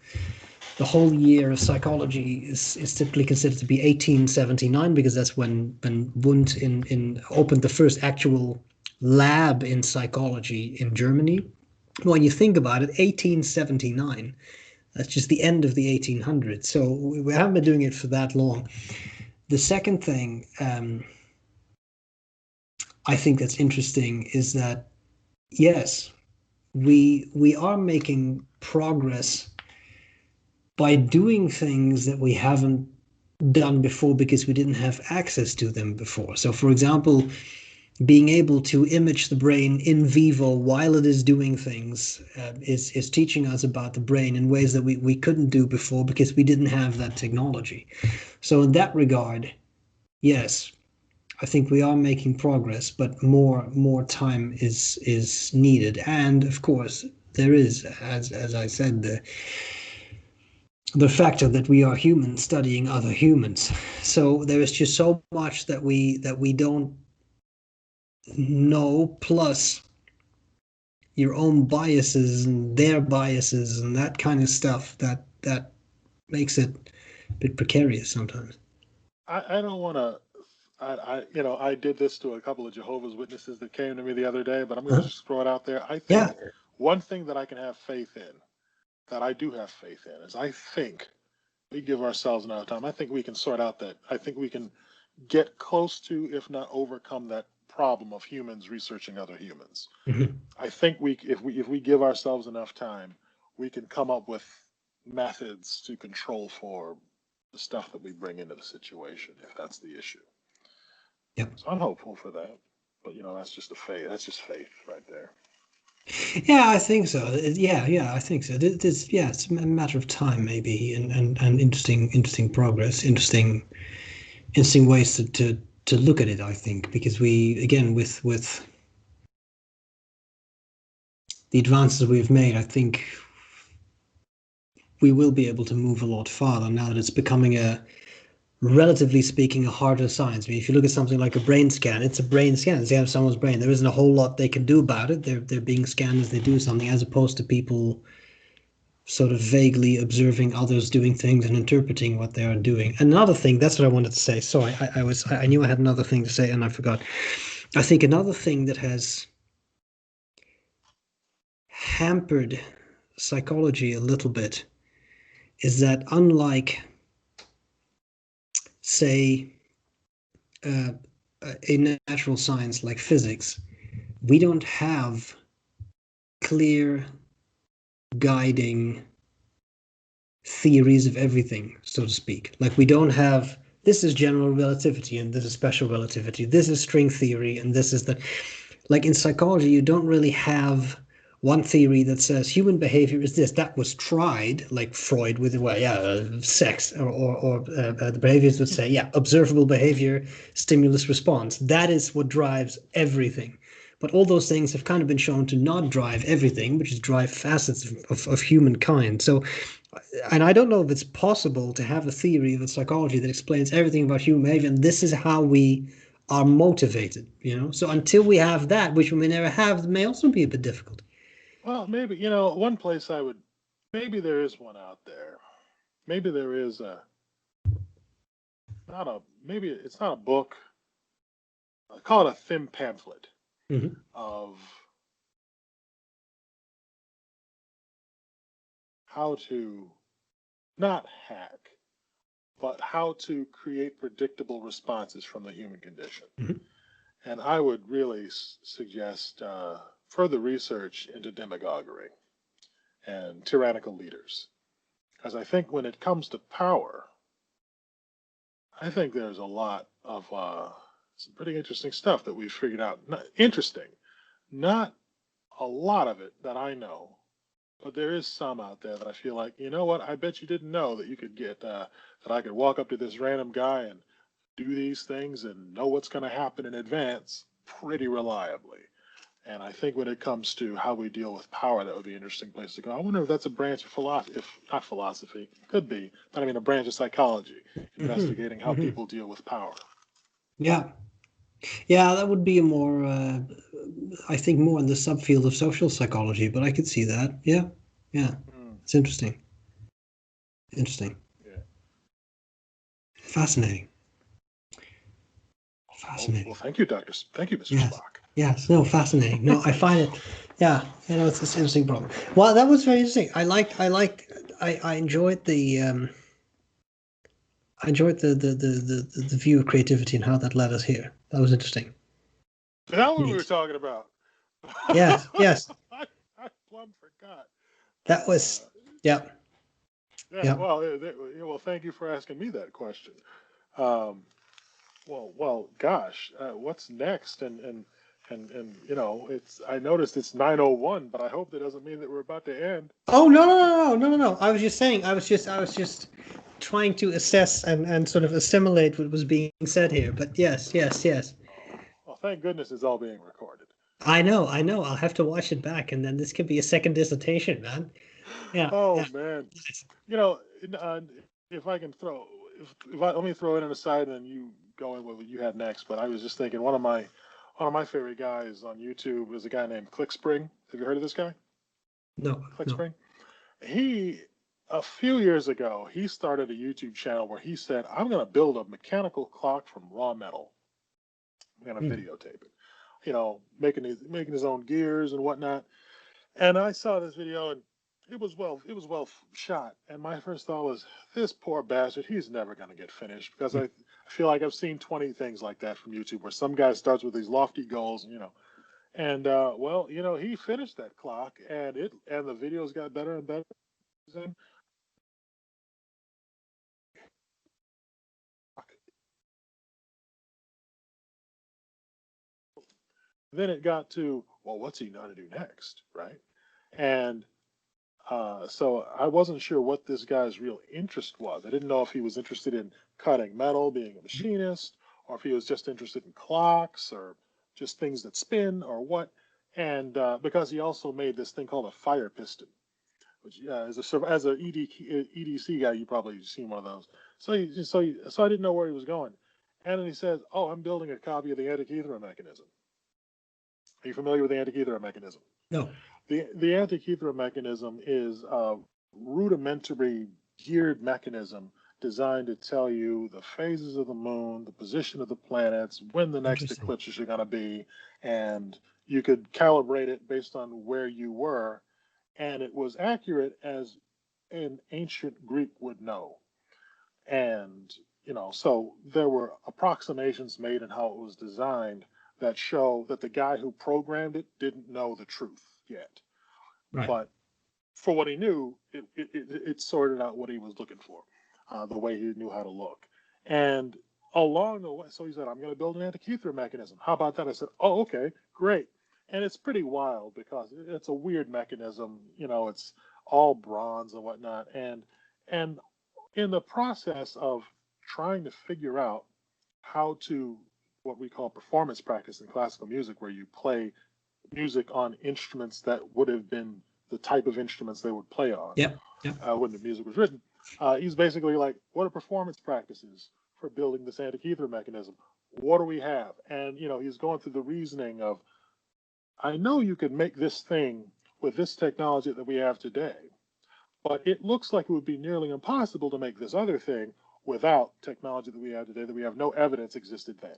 the whole year of psychology is typically considered to be 1879 because that's when Wundt in opened the first actual lab in psychology in Germany. When you think about it, 1879, that's just the end of the 1800s. So we haven't been doing it for that long. The second thing I think that's interesting is that, yes, we are making progress by doing things that we haven't done before because we didn't have access to them before. So, for example, being able to image the brain in vivo while it is doing things is teaching us about the brain in ways that we couldn't do before because we didn't have that technology. So, in that regard, yes, I think we are making progress, but more time is needed. And of course, there is, as I said, the factor that we are humans studying other humans. So there is just so much that we don't know, plus your own biases and their biases and that kind of stuff that makes it a bit precarious sometimes. I don't want to. I did this to a couple of Jehovah's Witnesses that came to me the other day, but I'm going to Uh-huh. just throw it out there. I Yeah. think one thing that I can have faith in, that I do have faith in, is I think we give ourselves enough time. I think we can sort out that. I think we can get close to, if not overcome, that problem of humans researching other humans. Mhm. I think if we give ourselves enough time, we can come up with methods to control for the stuff that we bring into the situation, if that's the issue. Yep. So I'm hopeful for that. But that's just a faith. That's just faith right there. Yeah, I think so. Yeah, yeah, I think so. Yeah, it's a matter of time maybe, and interesting progress, interesting ways to look at it. I think because we again with the advances we've made, I think we will be able to move a lot farther now that it's becoming relatively speaking, a harder science. I mean, if you look at something like a brain scan, it's a brain scan. They have someone's brain. There isn't a whole lot they can do about it. They're being scanned as they do something, as opposed to people sort of vaguely observing others doing things and interpreting what they are doing. Another thing, that's what I wanted to say. Sorry, I knew I had another thing to say and I forgot. I think another thing that has hampered psychology a little bit is that unlike, say, uh, a natural science like physics, we don't have clear guiding theories of everything, so to speak. Like we don't have, this is general relativity and this is special relativity. This is string theory and this is the, like in psychology, you don't really have one theory that says human behavior is this. That was tried, like Freud with, well, yeah, sex, or the behaviors would say, yeah, observable behavior, stimulus response. That is what drives everything. But all those things have kind of been shown to not drive everything, which is drive facets of humankind. So, and I don't know if it's possible to have a theory of psychology that explains everything about human behavior, and this is how we are motivated, you know? So until we have that, which we may never have, it may also be a bit difficult. Well, maybe, one place maybe there is one out there. Maybe there is maybe it's not a book. I call it a thin pamphlet Hmm. of how to not hack, but how to create predictable responses from the human condition. Hmm. And I would really suggest further research into demagoguery and tyrannical leaders. Because I think when it comes to power, I think there's a lot of some pretty interesting stuff that we've figured out. Interesting, not a lot of it that I know, but there is some out there that I feel like, you know what, I bet you didn't know that you could get, that I could walk up to this random guy and do these things and know what's going to happen in advance pretty reliably. And I think when it comes to how we deal with power, that would be an interesting place to go. I wonder if that's a branch of philosophy, if not philosophy, could be, but I mean a branch of psychology, Hmm. investigating how Hmm. people deal with power. Yeah. Yeah, that would be a more, I think, more in the subfield of social psychology, but I could see that. Yeah. Yeah. Mm, It's interesting. Interesting. yeah. Fascinating. Well, Fascinating. thank you, Doctor. Thank you, Mr. Yes. Spock. Yes. No, fascinating. No, I find it, yeah, it's an interesting problem. Well, that was very interesting. I enjoyed the view of creativity and how that led us here. That was interesting. That's what we were Neat. talking about. Yes. Yes. I plumb forgot. That was, Uh, yeah. yeah. Yeah. Well, thank you for asking me that question. Um, gosh, what's next? And it's. I noticed it's 9:01, but I hope that doesn't mean that we're about to end. Oh, no, no, no, no, no, no, no. I was just saying, I was just trying to assess and sort of assimilate what was being said here. But yes, yes, yes. Oh, well, thank goodness it's all being recorded. I know, I know. I'll have to watch it back, and then this could be a second dissertation, man. Yeah, Oh yeah. man, you know, if I can let me throw in an aside, and then you go in with what you had next. But I was just thinking one of my favorite guys on YouTube is a guy named ClickSpring. Have you heard of this guy? No, no. ClickSpring. He A few years ago he started a YouTube channel where he said, "I'm going to build a mechanical clock from raw metal. I'm going to Hmm. videotape it." Making his own gears and whatnot. And I saw this video and it was well shot. And my first thought was, this poor bastard, he's never going to get finished because I feel like I've seen 20 things like that from YouTube where some guy starts with these lofty goals, and he finished that clock and the videos got better and better. And then it got to, well, what's he going to do next, right? And so I wasn't sure what this guy's real interest was. I didn't know if he was interested in cutting metal, being a machinist, or if he was just interested in clocks or just things that spin or what. And because he also made this thing called a fire piston, which as a EDC guy, you probably seen one of those. So I didn't know where he was going. And then he says, "Oh, I'm building a copy of the Antikythera mechanism." Are you familiar with the Antikythera mechanism? No. The Antikythera mechanism is a rudimentary geared mechanism designed to tell you the phases of the moon, the position of the planets, when the next Interesting. eclipses are going to be, and you could calibrate it based on where you were, and it was accurate as an ancient Greek would know. And, so there were approximations made in how it was designed that show that the guy who programmed it didn't know the truth yet. Right. But for what he knew, it sorted out what he was looking for, the way he knew how to look. And along the way, so he said, "I'm going to build an Antikythera mechanism. How about that?" I said, "Oh, okay, great." And it's pretty wild because it's a weird mechanism. It's all bronze and whatnot. And in the process of trying to figure out how to what we call performance practice in classical music, where you play music on instruments that would have been the type of instruments they would play on Yep. Yep. when the music was written. He's basically like, what are performance practices for building this antikythera mechanism? What do we have? And, he's going through the reasoning of, I know you could make this thing with this technology that we have today, but it looks like it would be nearly impossible to make this other thing without technology that we have today that we have no evidence existed then.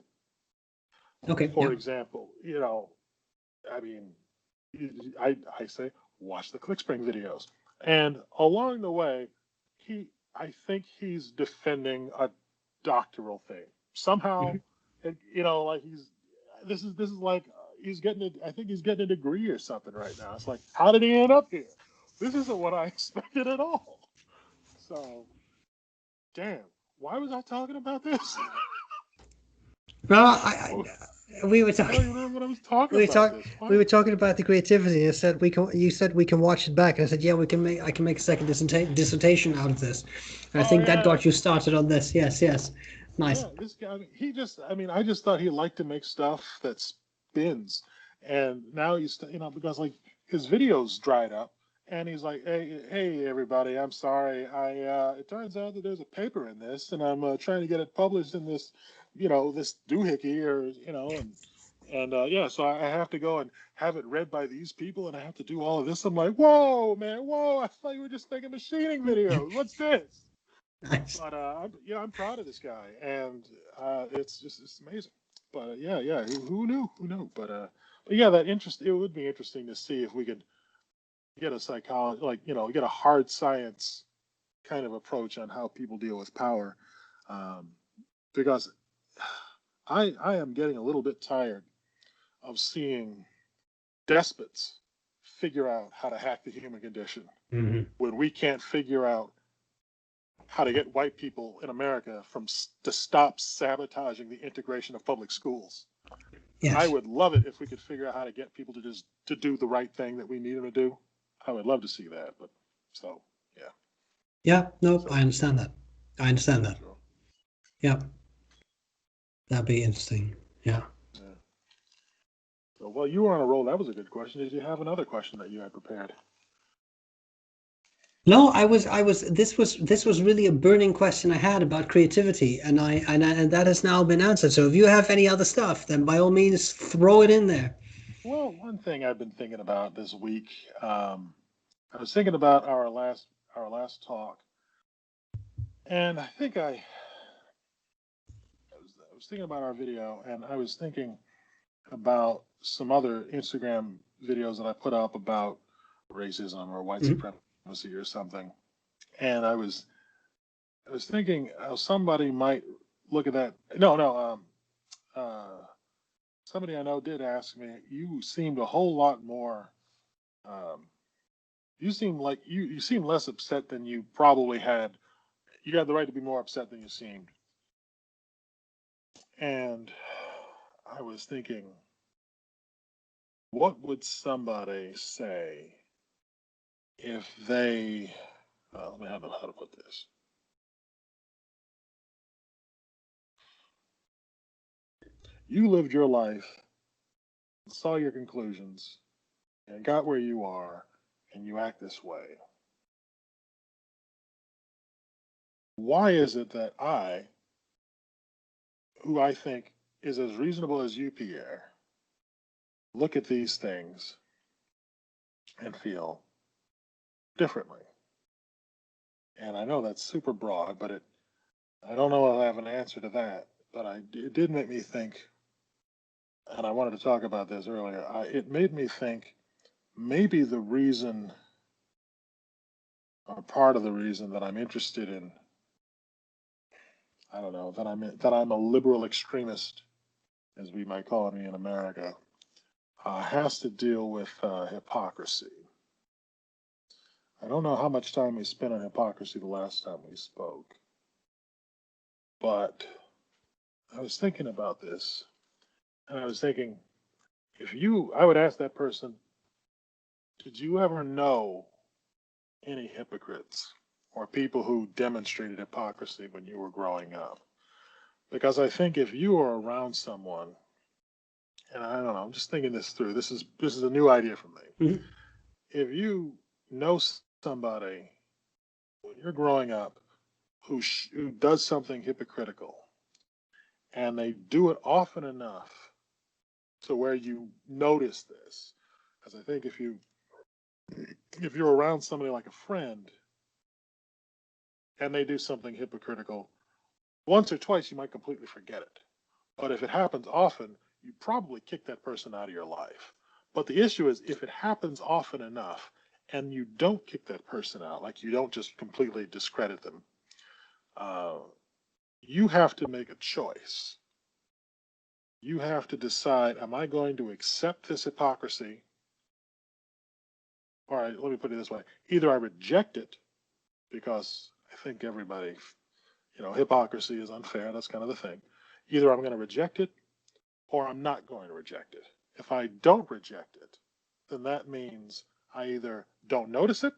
Okay. For Yep. example, I mean, I say, watch the ClickSpring videos. And along the way, I think he's defending a doctoral thing. Somehow, like this is like, I think he's getting a degree or something right now. It's like, how did he end up here? This isn't what I expected at all. So, damn, why was I talking about this? Well, we were I don't even talking. remember what I was talking We were about talk. this. We were talking about the creativity. And said we can. You said we can watch it back. And I said, yeah, we can make. I can make a second dissertation out of this. And I Oh think that yeah, got you started on this. Yes. Yes. Nice. yeah. This guy, I just thought he liked to make stuff that spins, and now he's, because like his videos dried up, and he's like, hey, everybody, I'm sorry. It turns out that there's a paper in this, and I'm trying to get it published in this, this doohickey, or and yeah, so I have to go and have it read by these people, and I have to do all of this. I'm like, whoa, man, whoa! I thought you were just making machining videos. What's this? Nice. But I'm proud of this guy, and it's amazing. But yeah, who knew? Who knew? But yeah, it would be interesting to see if we could get a psychology, like get a hard science kind of approach on how people deal with power, um, because I am getting a little bit tired of seeing despots figure out how to hack the human condition Mm-hmm. when we can't figure out how to get white people in America to stop sabotaging the integration of public schools. I Yes. would love it if we could figure out how to get people to do the right thing that we need them to do. I would love to see that. But so yeah. Yeah. Nope. So I understand that. I understand that. so Yeah. That'd be interesting. Yeah. yeah. So while you were on a roll, that was a good question. Did you have another question that you had prepared? No, this was really a burning question I had about creativity, and that has now been answered. So if you have any other stuff, then by all means throw it in there. Well, one thing I've been thinking about this week, I was thinking about our last talk, and I was thinking about our video, and I was thinking about some other Instagram videos that I put up about racism or white Mhm. supremacy or something. And I was thinking how somebody might look at that. No, no. Uh, Somebody I know did ask me. You seemed a whole lot more. Um, you seem like you seem less upset than you probably had. You had the right to be more upset than you seemed. And I was thinking, what would somebody say if they, let me know how to put this. You lived your life, saw your conclusions, and got where you are, and you act this way. Why is it that who I think is as reasonable as you, Pierre, look at these things and feel differently? And I know that's super broad, but I don't know if I have an answer to that, but it did make me think, and I wanted to talk about this earlier. It made me think maybe the reason, or part of the reason that I'm interested in, I don't know, that I'm a liberal extremist, as we might call it in America, has to deal with hypocrisy. I don't know how much time we spent on hypocrisy the last time we spoke, but I was thinking about this, and I was thinking, I would ask that person, did you ever know any hypocrites or people who demonstrated hypocrisy when you were growing up? Because I think if you are around someone and I don't know, I'm just thinking this through. This is a new idea for me. Mhm. If you know somebody when you're growing up who does something hypocritical, and they do it often enough to where you notice this, because I think if you're around somebody like a friend and they do something hypocritical once or twice, you might completely forget it. But if it happens often, you probably kick that person out of your life. But the issue is if it happens often enough and you don't kick that person out, like you don't just completely discredit them, uh, you have to make a choice. You have to decide, am I going to accept this hypocrisy? All right, let me put it this way. Either I reject it because I think everybody, hypocrisy is unfair. That's kind of the thing. Either I'm going to reject it or I'm not going to reject it. If I don't reject it, then that means I either don't notice it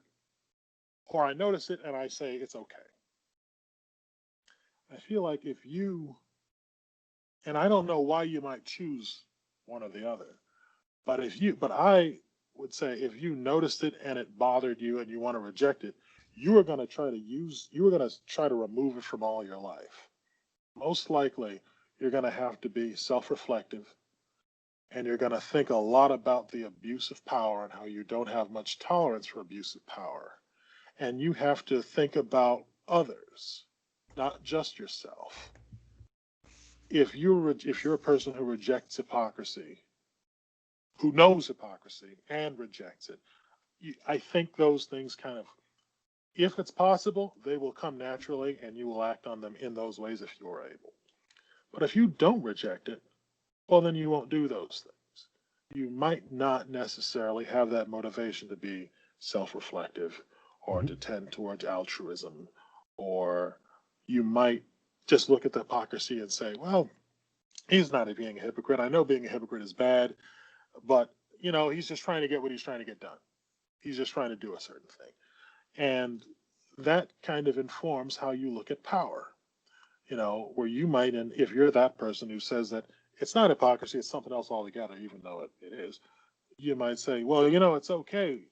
or I notice it and I say it's okay. I feel like if you, and I don't know why you might choose one or the other, but I would say if you noticed it and it bothered you and you want to reject it, you were going to try to remove it from all your life. Most likely, you're going to have to be self reflective and you're going to think a lot about the abuse of power and how you don't have much tolerance for abuse of power. And you have to think about others, not just yourself. If you're a person who rejects hypocrisy, who knows hypocrisy and rejects it, I think those things kind of, if it's possible, they will come naturally and you will act on them in those ways if you're able. But if you don't reject it, well, then you won't do those things. You might not necessarily have that motivation to be self reflective or Mhm. to tend towards altruism, or you might just look at the hypocrisy and say, well, he's not being a hypocrite. I know being a hypocrite is bad, but, he's just trying to get what he's trying to get done. He's just trying to do a certain thing. And that kind of informs how you look at power, where you might, and if you're that person who says that it's not hypocrisy, it's something else altogether, even though it is, you might say, well, it's okay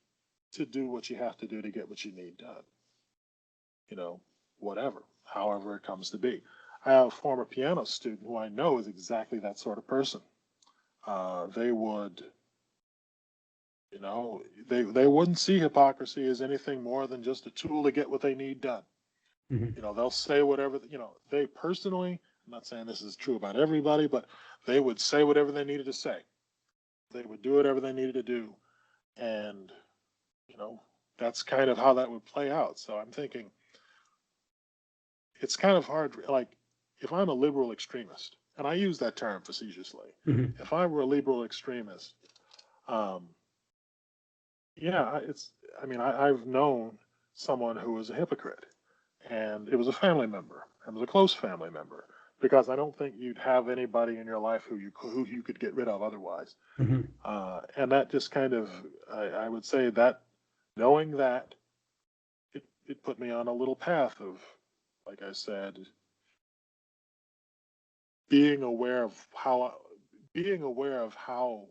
to do what you have to do to get what you need done, you know, whatever, however it comes to be. I have a former piano student who I know is exactly that sort of person. They would, they wouldn't see hypocrisy as anything more than just a tool to get what they need done. Mhm. They'll say whatever, they personally, I'm not saying this is true about everybody, but they would say whatever they needed to say. They would do whatever they needed to do. And, you know, that's kind of how that would play out. So I'm thinking it's kind of hard, like, if I'm a liberal extremist, and I use that term facetiously, Mhm. if I were a liberal extremist, um, yeah, I've known someone who was a hypocrite, and it was a family member. It was a close family member because I don't think you'd have anybody in your life who you could get rid of otherwise. Mhm. And that just kind of, I would say that knowing that it put me on a little path of, like I said, being aware of how being aware of how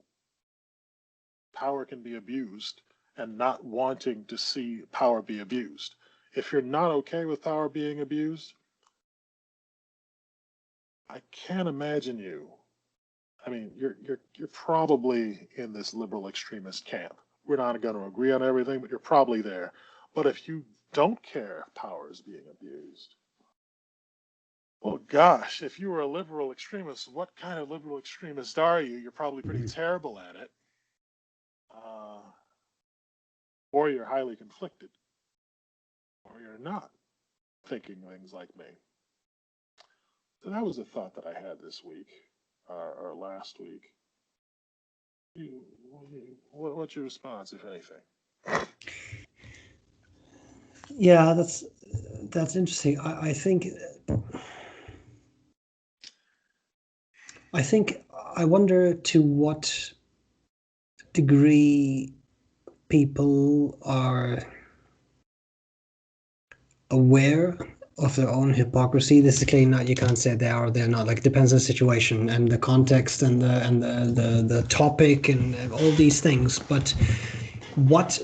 power can be abused and not wanting to see power be abused. If you're not okay with power being abused, I can't imagine you. I mean, you're probably in this liberal extremist camp. We're not going to agree on everything, but you're probably there. But if you don't care if power is being abused, well, gosh, if you were a liberal extremist, what kind of liberal extremist are you? You're probably pretty Mhm. terrible at it, uh, or you're highly conflicted, or you're not thinking things like me. So that was a thought that I had this week, or last week. What's your response, if anything? Yeah, that's interesting. I think I wonder to what degree people are aware of their own hypocrisy. This is clearly not, you can't say they are or they're not. Like, it depends on the situation and the context and the topic and all these things. But what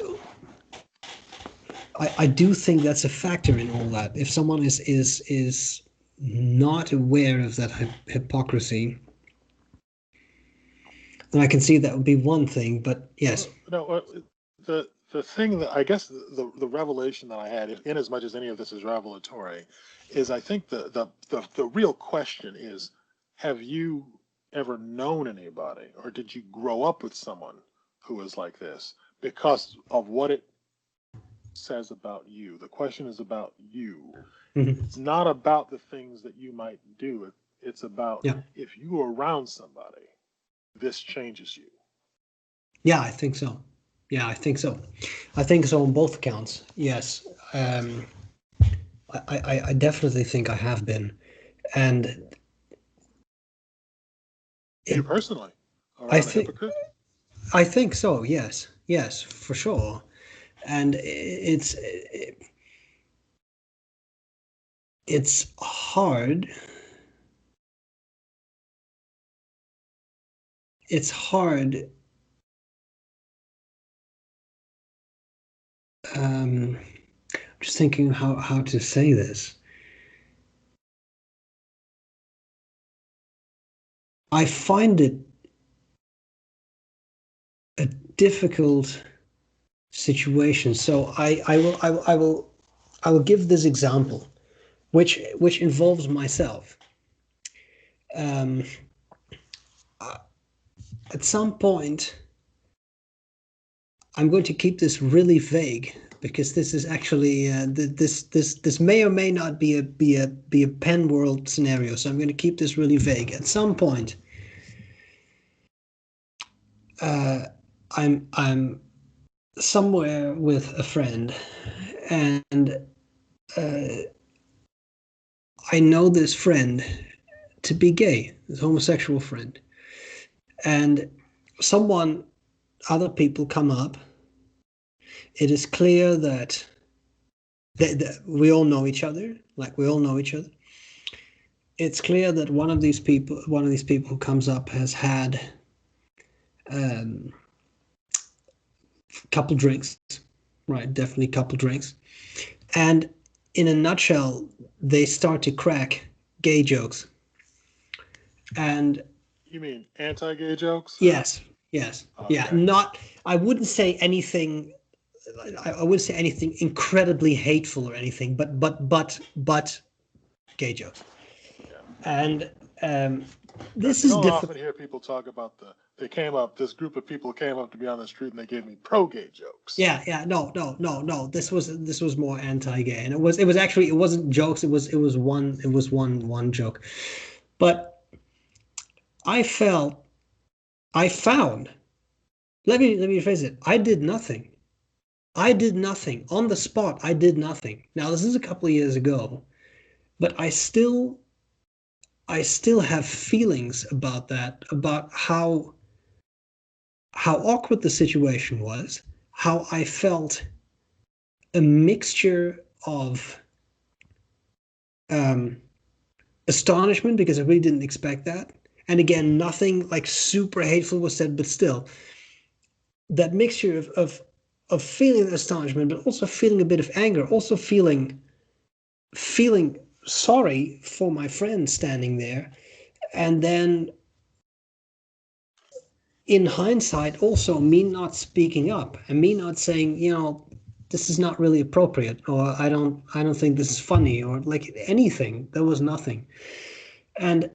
I do think that's a factor in all that. If someone is not aware of that hypocrisy, then I can see that would be one thing. But yes. No, the thing that I guess the revelation that I had, in as much as any of this is revelatory, is I think the real question is, have you ever known anybody, or did you grow up with someone who is like this? Because of what it says about you. The question is about you. Mhm. It's not about the things that you might do. It's about, Yeah. if you are around somebody, this changes you. Yeah, I think so. Yeah, I think so. I think so on both accounts. Yes. I definitely think I have been. And You it, personally, I around a think, hypocrite? I think so. Yes. Yes, for sure. And it's hard. It's hard. Just thinking how to say this. I find it a difficult situation. So I will give this example, which involves myself. Um, at some point, I'm going to keep this really vague because this is actually this may or may not be a pen world scenario. So I'm going to keep this really vague. At some point, I'm somewhere with a friend, and I know this friend to be gay, this homosexual friend, and someone, other people come up. It is clear that we all know each other, like we all know each other. It's clear that one of these people who comes up has had a couple drinks, right? Definitely a couple drinks. And in a nutshell, they start to crack gay jokes. And You mean anti-gay jokes? yes, yes, yeah, Okay. not, I wouldn't say anything, I wouldn't say anything incredibly hateful or anything, but gay jokes. Yeah. And Because this you is don't often difficult. hear people talk about this group of people came up to me on the street and they gave me pro-gay jokes. Yeah, yeah, no. This was more anti-gay, and it was actually, it wasn't jokes. It was one joke. But I felt, I found. Let me rephrase it. I did nothing. I did nothing on the spot. I did nothing. Now this is a couple of years ago, but I still have feelings about that, about how awkward the situation was, how I felt a mixture of um, astonishment because I really didn't expect that. And again, nothing like super hateful was said, but still, that mixture of feeling astonishment, but also feeling a bit of anger, also feeling sorry for my friend standing there, and then in hindsight, also me not speaking up and me not saying, this is not really appropriate, or I don't think this is funny, or like anything. There was nothing. And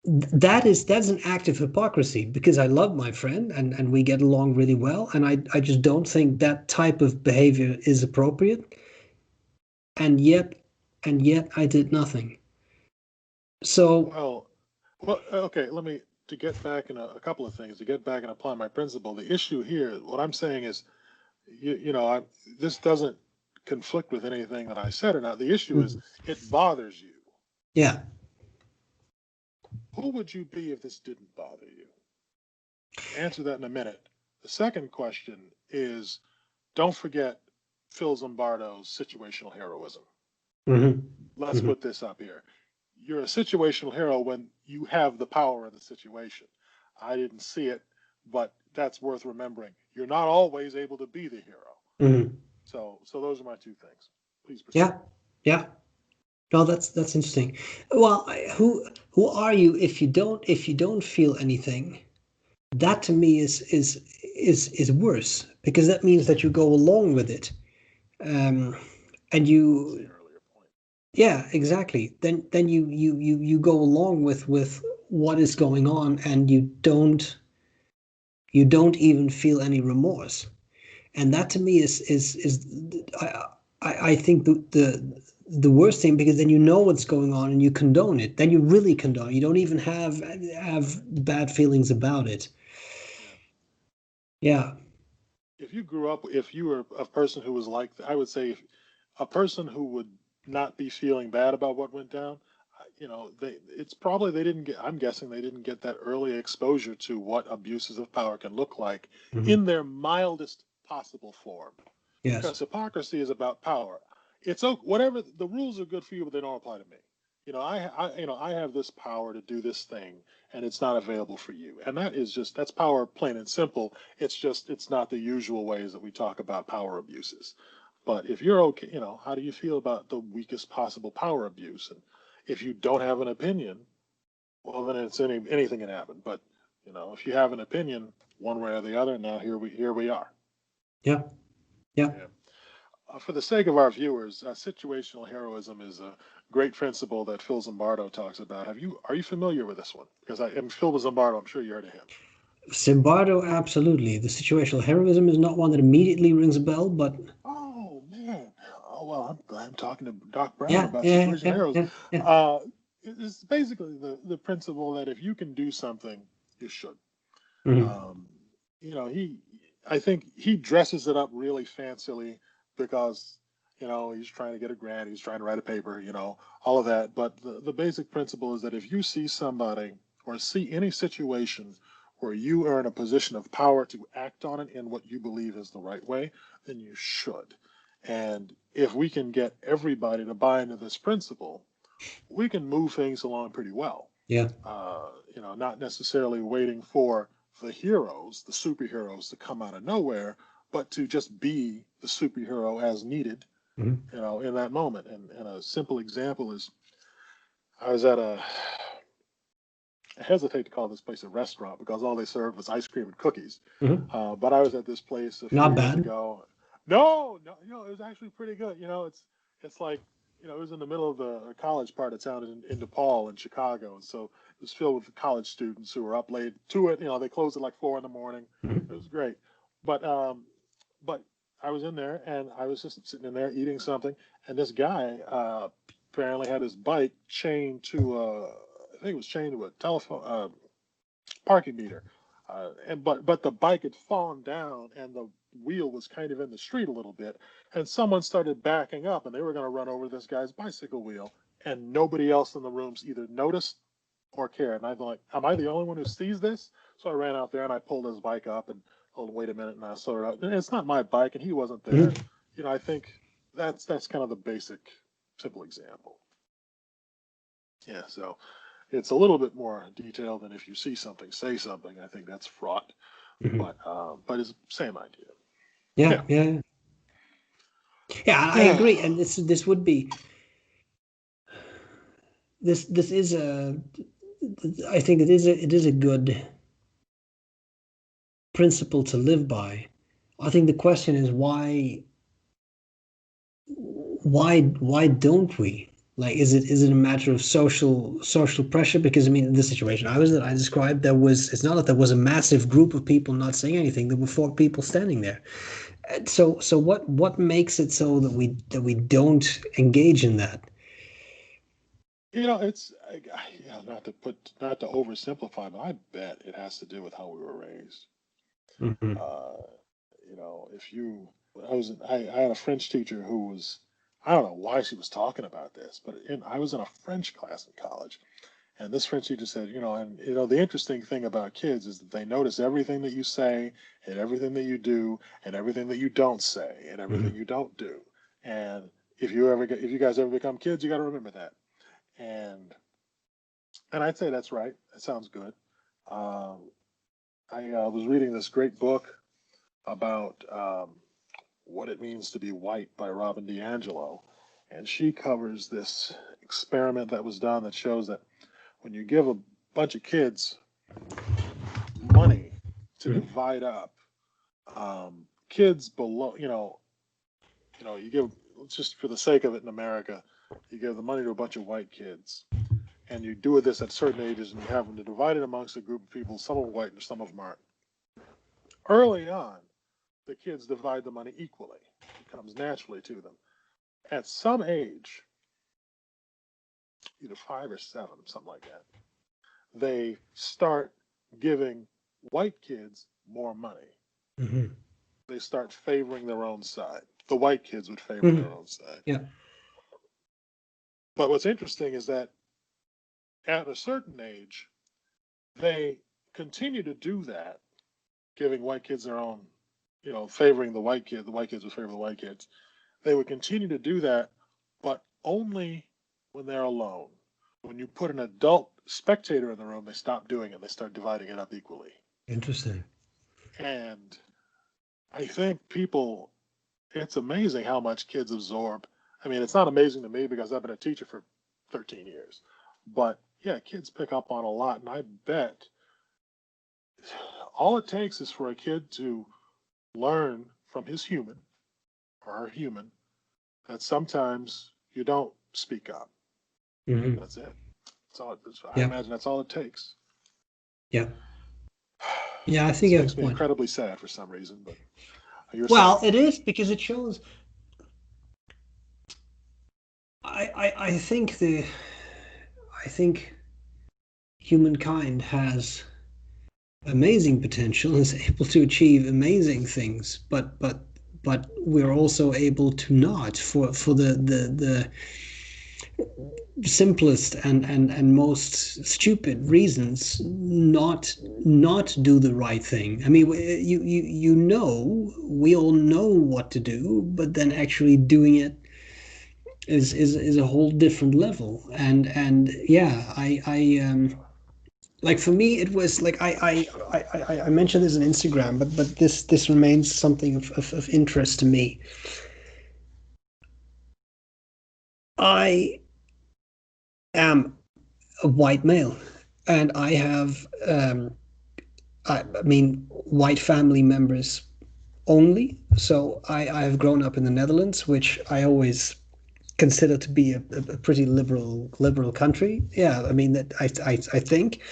that's an act of hypocrisy because I love my friend and we get along really well, and I just don't think that type of behavior is appropriate, and yet I did nothing. So Well, okay. To get back in a couple of things, to get back and apply my principle. The issue here, what I'm saying is, this doesn't conflict with anything that I said or not. The issue is it bothers you. yeah, Who would you be if this didn't bother you? Answer that in a minute. The second question is, don't forget Phil Zimbardo's situational heroism. Mm-hmm. Let's Mm-hmm. put this up here. You're a situational hero when you have the power of the situation. I didn't see it, but that's worth remembering. You're not always able to be the hero. Mm-hmm. So those are my two things. Please proceed. Yeah. Yeah. No, that's interesting. Well, who are you if you don't feel anything? That to me is worse because that means that you go along with it, um, and That's the you earlier point. yeah, exactly. Then you go along with what is going on, and you don't even feel any remorse. And that to me is I I think the worst thing, because then you know what's going on and you condone it. Then you really condone. You don't even have bad feelings about it. Yeah. Yeah. If you grew up, if you were a person who was like, I would say, a person who would not be feeling bad about what went down, it's probably they didn't get. I'm guessing they didn't get that early exposure to what abuses of power can look like Hmm. in their mildest possible form. Yes. Because hypocrisy is about power. It's okay, whatever the rules are good for you, but they don't apply to me. I have this power to do this thing, and it's not available for you. And that's power, plain and simple. It's not the usual ways that we talk about power abuses. But if you're okay, how do you feel about the weakest possible power abuse? And if you don't have an opinion, well, then anything can happen. But if you have an opinion, one way or the other, now here we are. Yeah. Yeah. Yeah. For the sake of our viewers, situational heroism is a great principle that Phil Zimbardo talks about. Are you familiar with this one? Because I am Phil Zimbardo. I'm sure you heard of him. Zimbardo, absolutely. The situational heroism is not one that immediately rings a bell, but Oh man. Oh well, I'm glad I'm talking to Doc Brown yeah, about yeah, situational yeah, heroes. yeah, yeah. Uh, it's basically the principle that if you can do something, you should. Hmm. Um, he, I think he dresses it up really fancily because, he's trying to get a grant, he's trying to write a paper, all of that. But the basic principle is that if you see somebody or see any situation where you are in a position of power to act on it in what you believe is the right way, then you should. And if we can get everybody to buy into this principle, we can move things along pretty well. Yeah. Not necessarily waiting for the heroes, the superheroes to come out of nowhere, but to just be the superhero as needed, Hmm. in that moment. And a simple example is I was at I hesitate to call this place a restaurant because all they served was ice cream and cookies. Hmm. But I was at this place a few Not years bad. ago. No, no, it was actually pretty good. It's like, it was in the middle of the college part of town in DePaul in Chicago, and so it was filled with college students who were up late to it. They closed at like 4 in the morning. It Hmm. was great, but I was in there and I was just sitting in there eating something, and this guy apparently had his bike chained to I think it was chained to a telephone parking meter. But the bike had fallen down and the wheel was kind of in the street a little bit, and someone started backing up and they were going to run over this guy's bicycle wheel, and nobody else in the rooms either noticed or cared. And I'm like, am I the only one who sees this? So I ran out there and I pulled his bike up and, oh, wait a minute, and I saw it out. And it's not my bike and he wasn't there. Hmm. I think that's kind of the basic, simple example. Yeah, so it's a little bit more detailed than if you see something, say something. I think that's fraught, Hmm. but it's the same idea. Yeah, Yeah. yeah, yeah. I agree, and this would be this is a I think it is a good principle to live by. I think the question is why don't we? Like, is it a matter of social pressure? Because I mean, in the situation I described, it's not that there was a massive group of people not saying anything. There were four people standing there. And so what makes it so that we don't engage in that? It's not to oversimplify, but I bet it has to do with how we were raised. Hmm. If you, I had a French teacher who was, I don't know why she was talking about this, but I was in a French class in college. And this French teacher said, the interesting thing about kids is that they notice everything that you say and everything that you do and everything that you don't say and everything Hmm. you don't do. And if you guys ever become kids, you got to remember that. And I'd say that's right. That sounds good. I was reading this great book about What It Means to Be White by Robin DiAngelo, and she covers this experiment that was done that shows that when you give a bunch of kids money to divide up, kids below, you give, just for the sake of it in America, you give the money to a bunch of white kids, and you do this at certain ages, and you have them to divide it amongst a group of people. Some of them white and some of them aren't. Early on, the kids divide the money equally. It comes naturally to them. At some age, either 5 or 7, something like that, they start giving white kids more money. Mm-hmm. They start favoring their own side. The white kids would favor their own side. Yeah. But what's interesting is that at a certain age, they continue to do that, giving white kids their own, favoring the white kids would favor the white kids. They would continue to do that, but only when they're alone. When you put an adult spectator in the room, they stop doing it. They start dividing it up equally. Interesting. And I think it's amazing how much kids absorb. I mean, it's not amazing to me because I've been a teacher for 13 years. But yeah, kids pick up on a lot. And I bet all it takes is for a kid to learn from his human or her human that sometimes you don't speak up. Mm-hmm. That's it. I imagine that's all it takes. Yeah. Yeah, I think it makes me incredibly sad for some reason, but it is because it shows. I think humankind has amazing potential, is able to achieve amazing things, but we're also able to not, for the simplest and most stupid reasons, not do the right thing. I mean, we all know what to do, but then actually doing it is a whole different level. And yeah, I like, for me, it was like I mentioned this on Instagram, but this remains something of interest to me. I am a white male, and I have I mean, white family members only. So I have grown up in the Netherlands, which I always consider to be a pretty liberal country. Yeah, I mean, that I think.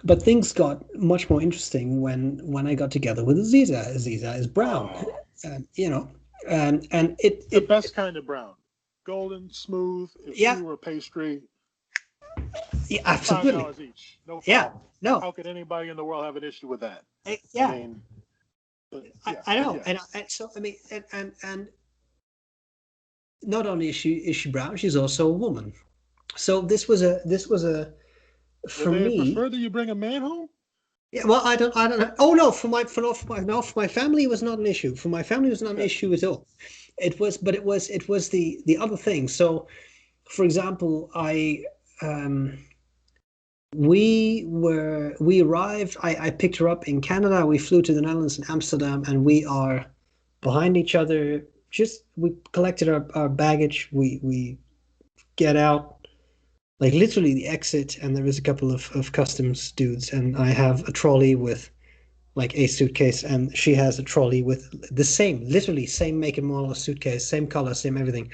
But things got much more interesting when I got together with Aziza. Aziza is brown, and it the best kind of brown, golden, smooth. If she were a pastry, yeah, absolutely, $5 each, no problem. Yeah, no. How could anybody in the world have an issue with that? Yeah, I mean, I know, yeah. and so I mean, and not only is she brown, she's also a woman. So this was a for Would they me. prefer that you bring a man home? Yeah, well, I don't know. Oh no, for my family, it was not an issue. For my family, it was not an issue at all. It was the other thing. So, for example, we arrived. I picked her up in Canada. We flew to the Netherlands in Amsterdam, and we are behind each other. We collected our baggage. We get out. Like, literally the exit, and there is a couple of customs dudes, and I have a trolley with like a suitcase, and she has a trolley with literally same make and model suitcase, same color, same everything.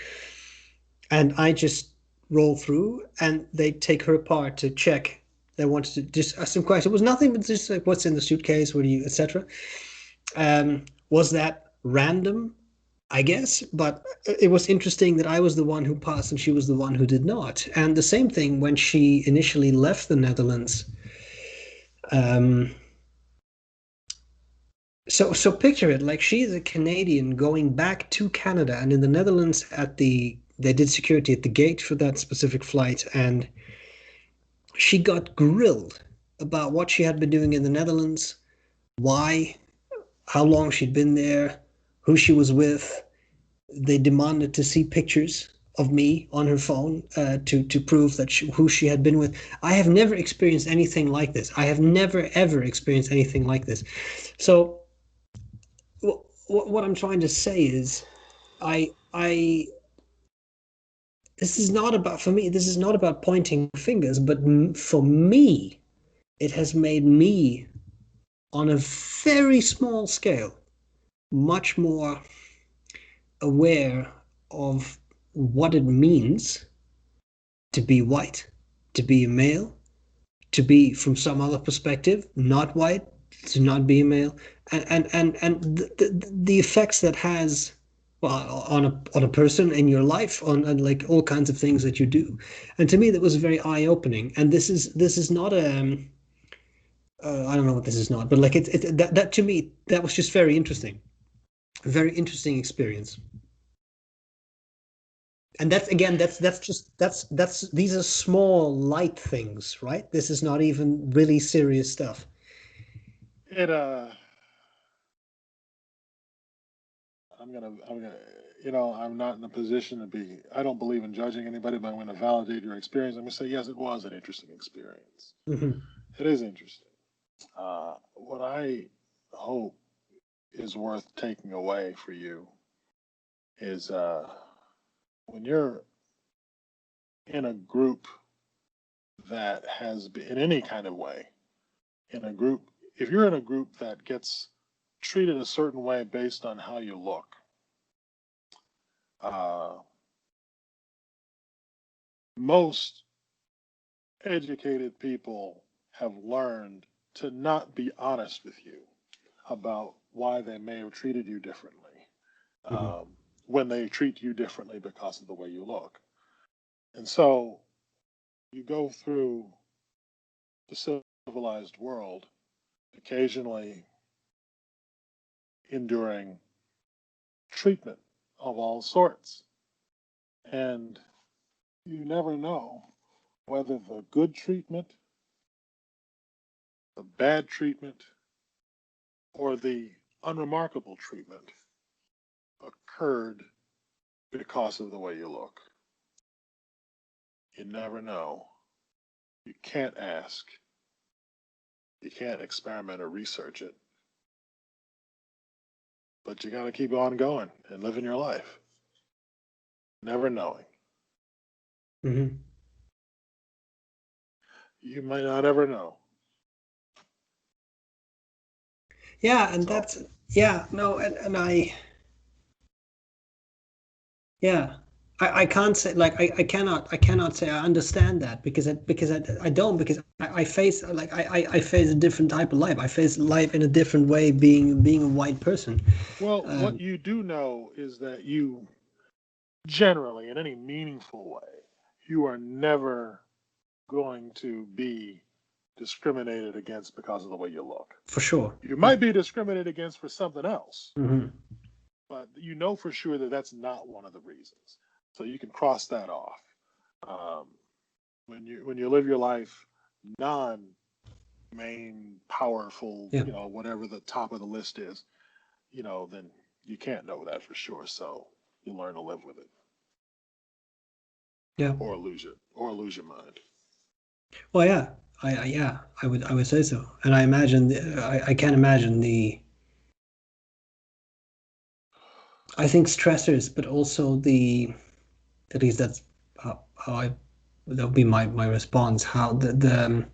And I just roll through, and they take her apart to check. They wanted to just ask some questions. It was nothing but just like, what's in the suitcase, what do you, etc. Was that random? I guess, but it was interesting that I was the one who passed and she was the one who did not. And the same thing when she initially left the Netherlands. So picture it, like, she is a Canadian going back to Canada, and in the Netherlands they did security at the gate for that specific flight, and she got grilled about what she had been doing in the Netherlands, why, how long she'd been there, who she was with. they demanded to see pictures of me on her phone to prove that who she had been with. I have never experienced anything like this. I have never ever experienced anything like this. So what I'm trying to say is, I this is not about, for me, this is not about pointing fingers, but for me, it has made me, on a very small scale, much more aware of what it means to be white, to be a male, to be from some other perspective not white, to not be a male, and the effects that has, well, on a person in your life, on like all kinds of things that you do. And to me that was very eye-opening. And this is not a I don't know what this is not, but like that to me, that was just very interesting, a very interesting experience. And that's, again, that's these are small light things, right? This is not even really serious stuff. It I'm gonna, I'm not in a position to be. I don't believe in judging anybody, but I'm going to validate your experience. I'm going to say yes, it was an interesting experience. Hmm. It is interesting. What I hope is worth taking away for you is when you're in a group that has been in any kind of way, in a group, if you're in a group that gets treated a certain way based on how you look, uh, most educated people have learned to not be honest with you about why they may have treated you differently, Hmm. um, when they treat you differently because of the way you look. And so you go through the civilized world, occasionally enduring treatment of all sorts. And you never know whether the good treatment, the bad treatment, or the unremarkable treatment occurred because of the way you look. You never know. You can't ask. You can't experiment or research it. But you got to keep on going and living your life, never knowing. Hmm. You might not ever know. Yeah, and That's all. that's, yeah, no, and yeah, I can't say, like, I cannot say I understand that, because I don't, because I face, like, I face a different type of life. I face life in a different way, being a white person. Well, what Um, you do know is that you generally, in any meaningful way, you are never going to be discriminated against because of the way you look. for sure. You Yeah. might be discriminated against for something else, Hmm. but you know for sure that that's not one of the reasons. So you can cross that off. Um, when you live your life non main powerful, Yeah. whatever the top of the list is, then you can't know that for sure. So you learn to live with it, Yeah. or lose your mind. Well, yeah, yeah, I would say so. And I imagine, I can't imagine I think stressors, but also at least that's how I, that would be my response. How the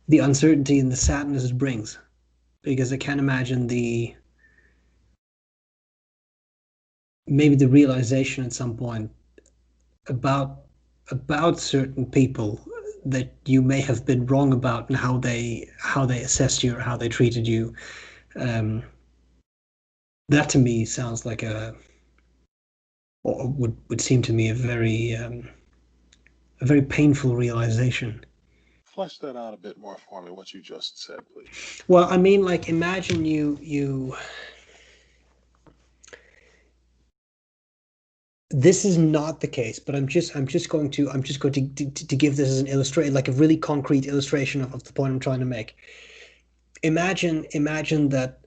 uncertainty and the sadness it brings, because I can't imagine maybe the realization at some point about certain people that you may have been wrong about, and how they assessed you or how they treated you. Um, that to me sounds like or would seem to me a very painful realization. Flesh that out a bit more for me. What you just said, please. Well, I mean, like, imagine you. This is not the case, but I'm just going to give this as an illustration, like a really concrete illustration of the point I'm trying to make. Imagine that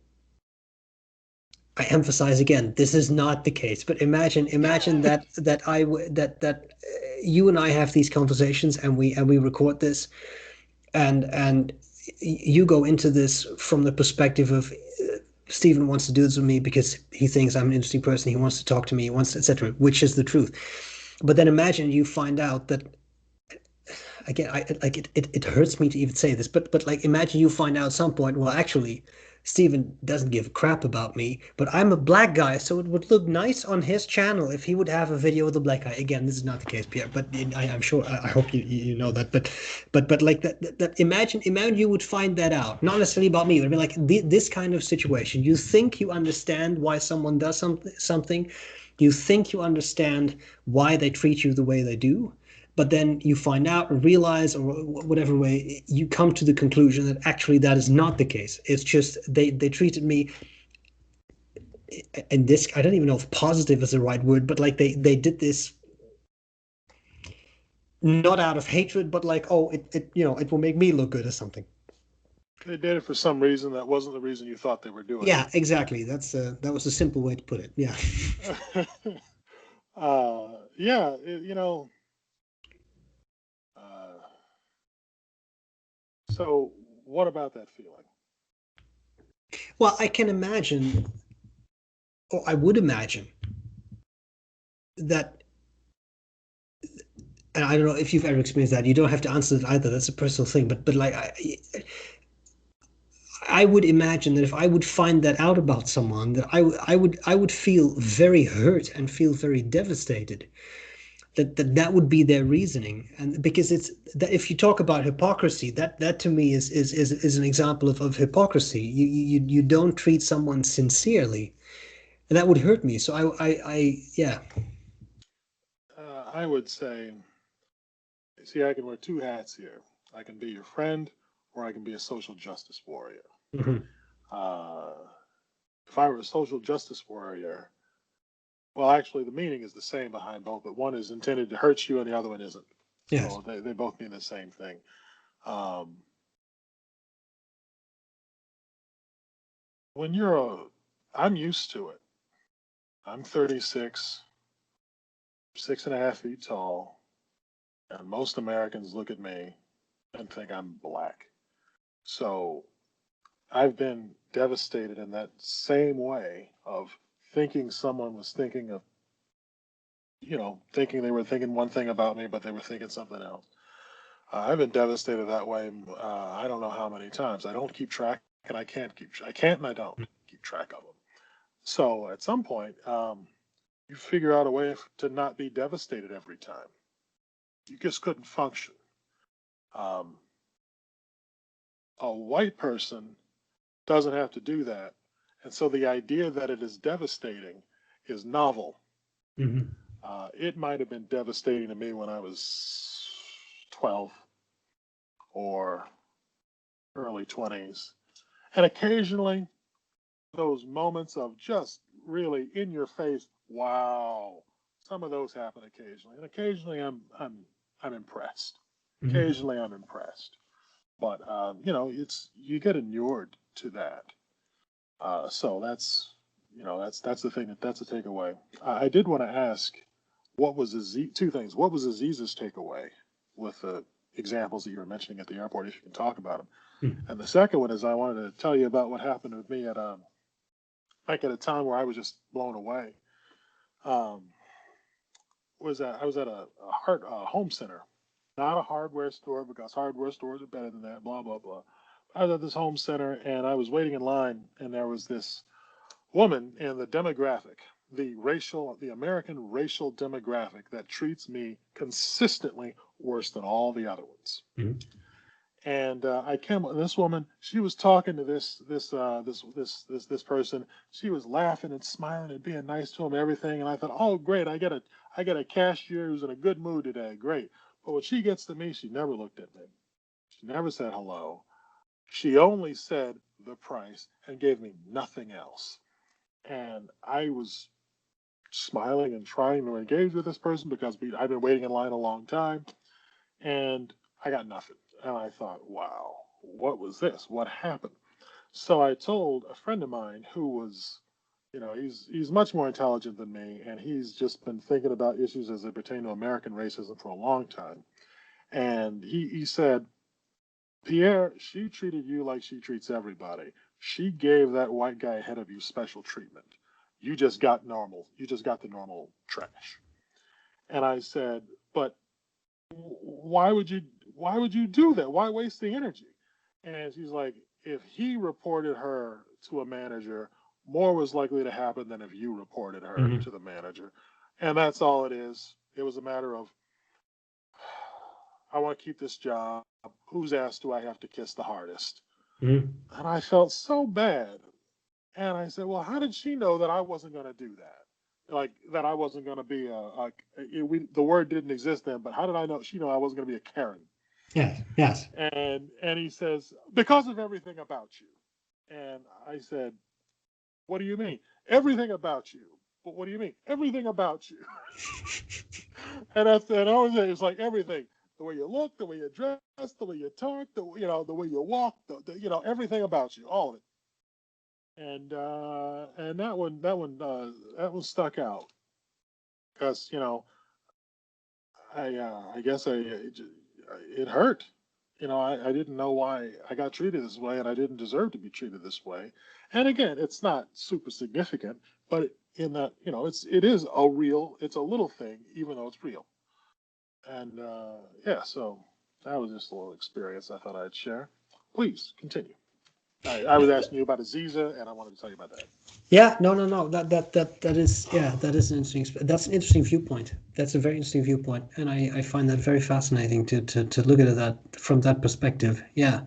I emphasize again, this is not the case. But imagine that you and I have these conversations, and we record this, and you go into this from the perspective of Stephen wants to do this with me because he thinks I'm an interesting person. He wants to talk to me. He wants, etc. Which is the truth. But then imagine you find out that again, it hurts me to even say this, but like imagine you find out at some point, well, actually, Steven doesn't give a crap about me, but I'm a black guy, so it would look nice on his channel if he would have a video with a black guy. Again, this is not the case, Pierre, but I'm sure, I hope you know that, but like that imagine you would find that out, not necessarily about me, but I mean like this kind of situation. You think you understand why someone does something, you think you understand why they treat you the way they do, but then you find out or realize or whatever way you come to the conclusion that actually that is not the case. It's just they treated me, and this, I don't even know if positive is the right word, but like they did this not out of hatred, but like, oh, it will make me look good or something. They did it for some reason that wasn't the reason you thought they were doing Yeah, exactly. That was a simple way to put it. Yeah. it. Yeah, you know. Uh, so, what about that feeling? Well, I can imagine, or I would imagine that, and I don't know if you've ever experienced that. You don't have to answer it either. That's a personal thing. But like I would imagine that if I would find that out about someone, that I would feel very hurt and feel very devastated. That would be their reasoning, and because it's that if you talk about hypocrisy, that to me is an example of hypocrisy. You don't treat someone sincerely, and that would hurt me. So yeah. I would say, see, I can wear two hats here. I can be your friend, or I can be a social justice warrior. Mhm. Uh, if I were a social justice warrior, well, actually, the meaning is the same behind both, but one is intended to hurt you and the other one isn't. Yes. So they both mean the same thing. Um, when you're a, I'm used to it. I'm 36, 6.5 feet tall, and most Americans look at me and think I'm black. So I've been devastated in that same way of thinking someone was thinking of, thinking they were thinking one thing about me, but they were thinking something else. I've been devastated that way. I don't know how many times. I don't keep track, and I can't I can't, and I don't keep track of them. So at some point, you figure out a way to not be devastated every time. You just couldn't function. Um, a white person doesn't have to do that, and so the idea that it is devastating is novel. Hmm. It might have been devastating to me when I was 12 or early 20s. And occasionally, those moments of just really in your face, wow, some of those happen occasionally. And occasionally, I'm impressed. Hmm. Occasionally, I'm impressed. But, it's you get inured to that. So that's the thing that's the takeaway. I did want to ask, what was two things? What was Aziz's takeaway with the examples that you were mentioning at the airport? If you can talk about them. And the second one is I wanted to tell you about what happened with me at like at a time where I was just blown away. Um, I was at a home center, not a hardware store because hardware stores are better than that. Blah blah blah. I was at this home center and I was waiting in line, and there was this woman in the demographic, the American racial demographic that treats me consistently worse than all the other ones. Hmm. And I came. This woman, she was talking to this person. She was laughing and smiling and being nice to him, and everything. And I thought, oh, great! I get a cashier who's in a good mood today. Great. But when she gets to me, she never looked at me. She never said hello. She only said the price and gave me nothing else. And I was smiling and trying to engage with this person because I've been waiting in line a long time, and I got nothing. And I thought, wow, what was this? What happened? So I told a friend of mine who was he's much more intelligent than me, and he's just been thinking about issues as they pertain to American racism for a long time. And he said, Pierre, she treated you like she treats everybody. She gave that white guy ahead of you special treatment. You just got normal. You just got the normal trash. And I said, but why would you why would you do that? Why waste the energy? And she's like, if he reported her to a manager, more was likely to happen than if you reported her Mm-hmm. to the manager. And that's all it is. It was a matter of, I want to keep this job. Whose ass do I have to kiss the hardest? Mm-hmm. And I felt so bad. And I said, well, how did she know that I wasn't going to do that? Like that I wasn't going to be the word didn't exist then, but how did I know she know I wasn't going to be a Karen? Yes, yes. And he says, because of everything about you. And I said, what do you mean? Everything about you. But what do you mean? Everything about you. And I said, I was it's like everything. The way you look, the way you dress, the way you talk, the way you walk, everything about you, all of it. And that one stuck out because I guess it hurt. I didn't know why I got treated this way, and I didn't deserve to be treated this way. And again, it's not super significant, but in that it's a little thing, even though it's real. And yeah, so that was just a little experience I thought I'd share. Please continue. I was asking you about Aziza, and I wanted to tell you about that. Yeah, no. That is, yeah, that is an interesting. That's an interesting viewpoint. That's a very interesting viewpoint, and I find that very fascinating to look at that from that perspective. Yeah,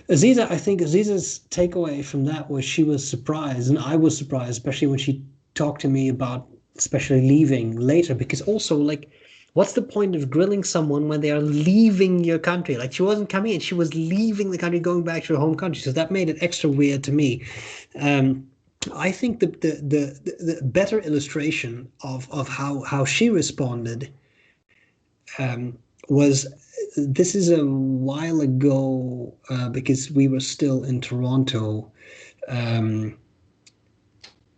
Aziza, I think Aziza's takeaway from that was she was surprised, and I was surprised, especially when she talked to me about especially leaving later, because also like, what's the point of grilling someone when they are leaving your country? Like she wasn't coming in, she was leaving the country, going back to her home country. So that made it extra weird to me. Um, I think the better illustration of how she responded was this is a while ago because we were still in Toronto. Um,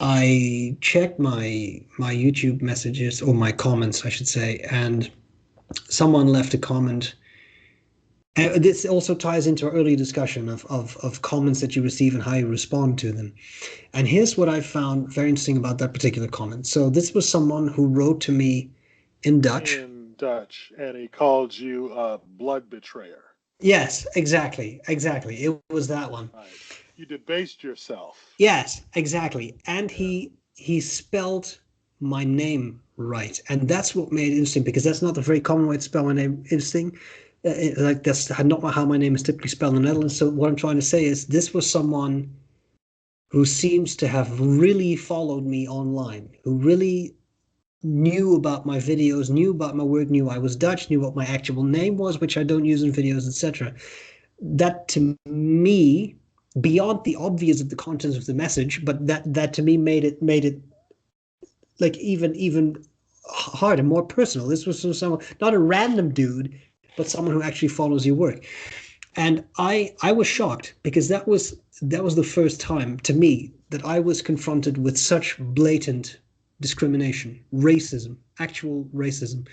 I checked my YouTube messages or my comments, I should say, and someone left a comment. And this also ties into our early discussion of comments that you receive and how you respond to them. And here's what I found very interesting about that particular comment. So this was someone who wrote to me in Dutch. In Dutch, and he called you a blood betrayer. Yes, exactly, exactly. It was that one. Right. You debased yourself. Yes, exactly. And Yeah. he spelled my name right, and that's what made it interesting because that's not a very common way to spell my name. Interesting, like that's not how my name is typically spelled in the Netherlands. So what I'm trying to say is this was someone who seems to have really followed me online, who really knew about my videos, knew about my work, knew I was Dutch, knew what my actual name was, which I don't use in videos, etc. That to me, beyond the obvious of the contents of the message, but that to me made it like even harder, more personal. This was from someone, not a random dude, but someone who actually follows your work. And I was shocked because that was the first time to me that I was confronted with such blatant discrimination, racism, actual racism.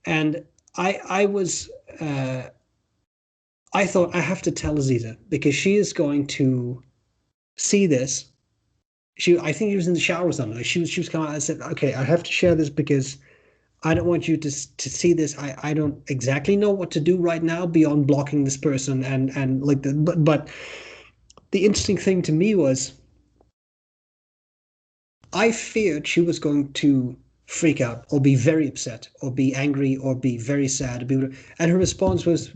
And I was I thought I have to tell Aziza because she is going to see this. I think she was in the shower or something. Like she was coming out. I said, okay, I have to share this because I don't want you to see this. I don't exactly know what to do right now beyond blocking this person and like but the interesting thing to me was I feared she was going to freak out or be very upset or be angry or be very sad. And her response was,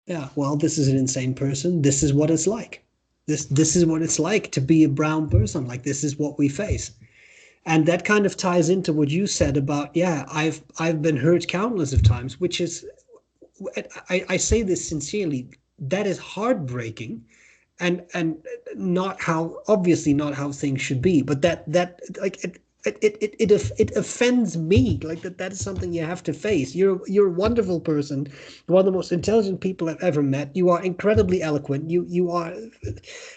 yeah, well, this is an insane person. This is what it's like. This is what it's like to be a brown person. Like this is what we face. And that kind of ties into what you said about, yeah, I've been hurt countless of times, which is I say this sincerely, that is heartbreaking and not how obviously not how things should be, but that like it offends me like that is something you have to face. You're a wonderful person, one of the most intelligent people I've ever met. You are incredibly eloquent. You are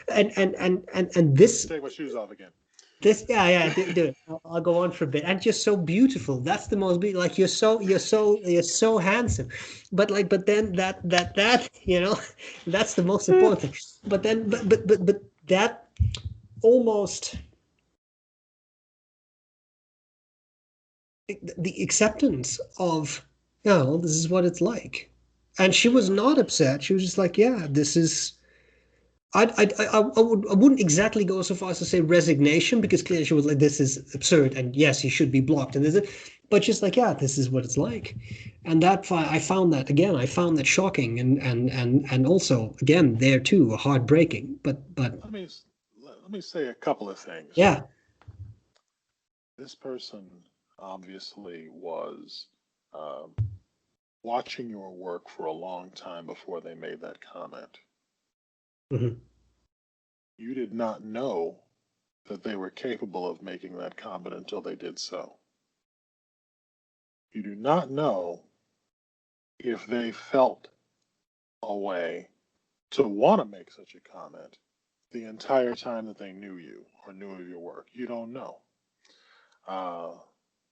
and Let me this take my shoes off again. This, yeah, do it. I'll go on for a bit. And just so beautiful. That's the most beautiful. Like you're so handsome. But like, but then that's the most important thing. But then, but that almost the acceptance of, yeah, well, this is what it's like. And she was Yeah. not upset. She was just like, yeah, this is. I wouldn't exactly go so far as to say resignation, because clearly she was like, this is absurd, and yes, he should be blocked, and this is, but just like, yeah, this is what it's like, and I found that again, I found that shocking, and also again there too heartbreaking, but Let me let me say a couple of things. yeah, This person obviously was um, watching your work for a long time before they made that comment. mhm, You did not know that they were capable of making that comment until they did so. You do not know if they felt a way to want to make such a comment the entire time that they knew you or knew of your work. You don't know. Uh,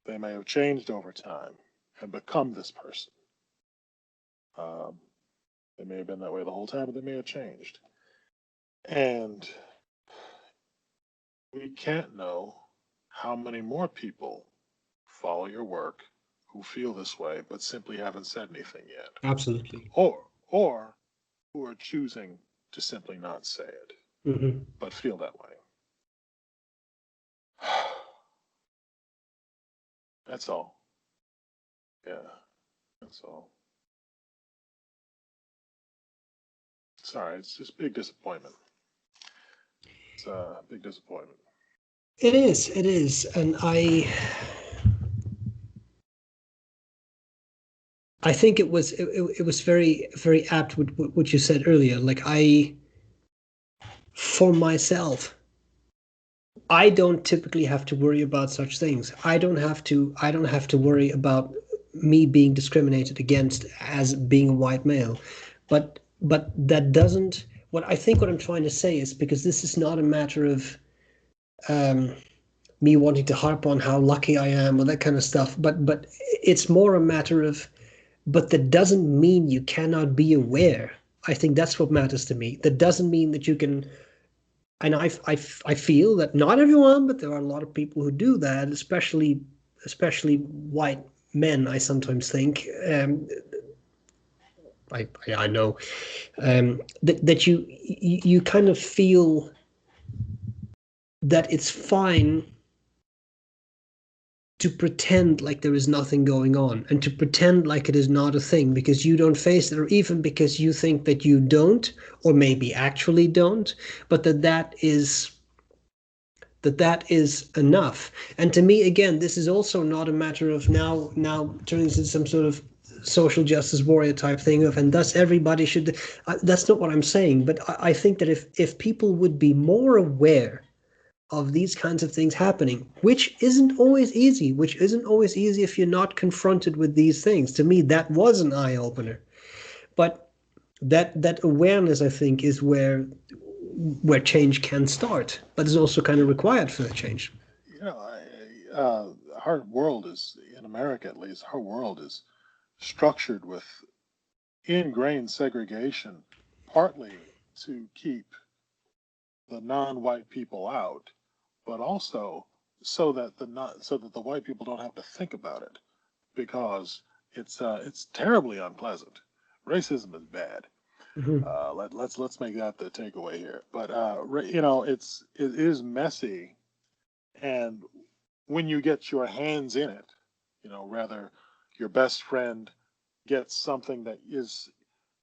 they may have changed over time and become this person. Um, they may have been that way the whole time, but they may have changed. And we can't know how many more people follow your work who feel this way but simply haven't said anything yet, absolutely. or who are choosing to simply not say it Hmm. but feel that way. That's all. Yeah, that's all. Sorry, it's just big disappointment. It's a big disappointment. It is, and I think it was very apt with what you said earlier, like for myself, I don't typically have to worry about such things. I don't have to worry about me being discriminated against as being a white male. But that doesn't, what I think what I'm trying to say is, because this is not a matter of um me wanting to harp on how lucky I am or that kind of stuff, but it's more a matter of, but that doesn't mean you cannot be aware. I think that's what matters to me. That doesn't mean that you can, and I feel that not everyone, but there are a lot of people who do that, especially white men. I sometimes think, I know, that you kind of feel that it's fine to pretend like there is nothing going on, and to pretend like it is not a thing because you don't face it, or even because you think that you don't, or maybe actually don't, but that is enough. And to me, again, this is also not a matter of now turning into some sort of social justice warrior type thing of, and thus everybody should. That's not what I'm saying. But I think that if people would be more aware of these kinds of things happening, which isn't always easy if you're not confronted with these things. To me, that was an eye opener. But that awareness, I think, is where change can start, but is also kind of required for the change. You know, our world is, in America at least, our world is structured with ingrained segregation, partly to keep the non-white people out, but also so that the white people don't have to think about it, because it's terribly unpleasant. Racism is bad. Hmm. Let's make that the takeaway here. But it is messy, and when you get your hands in it, rather your best friend gets something that is,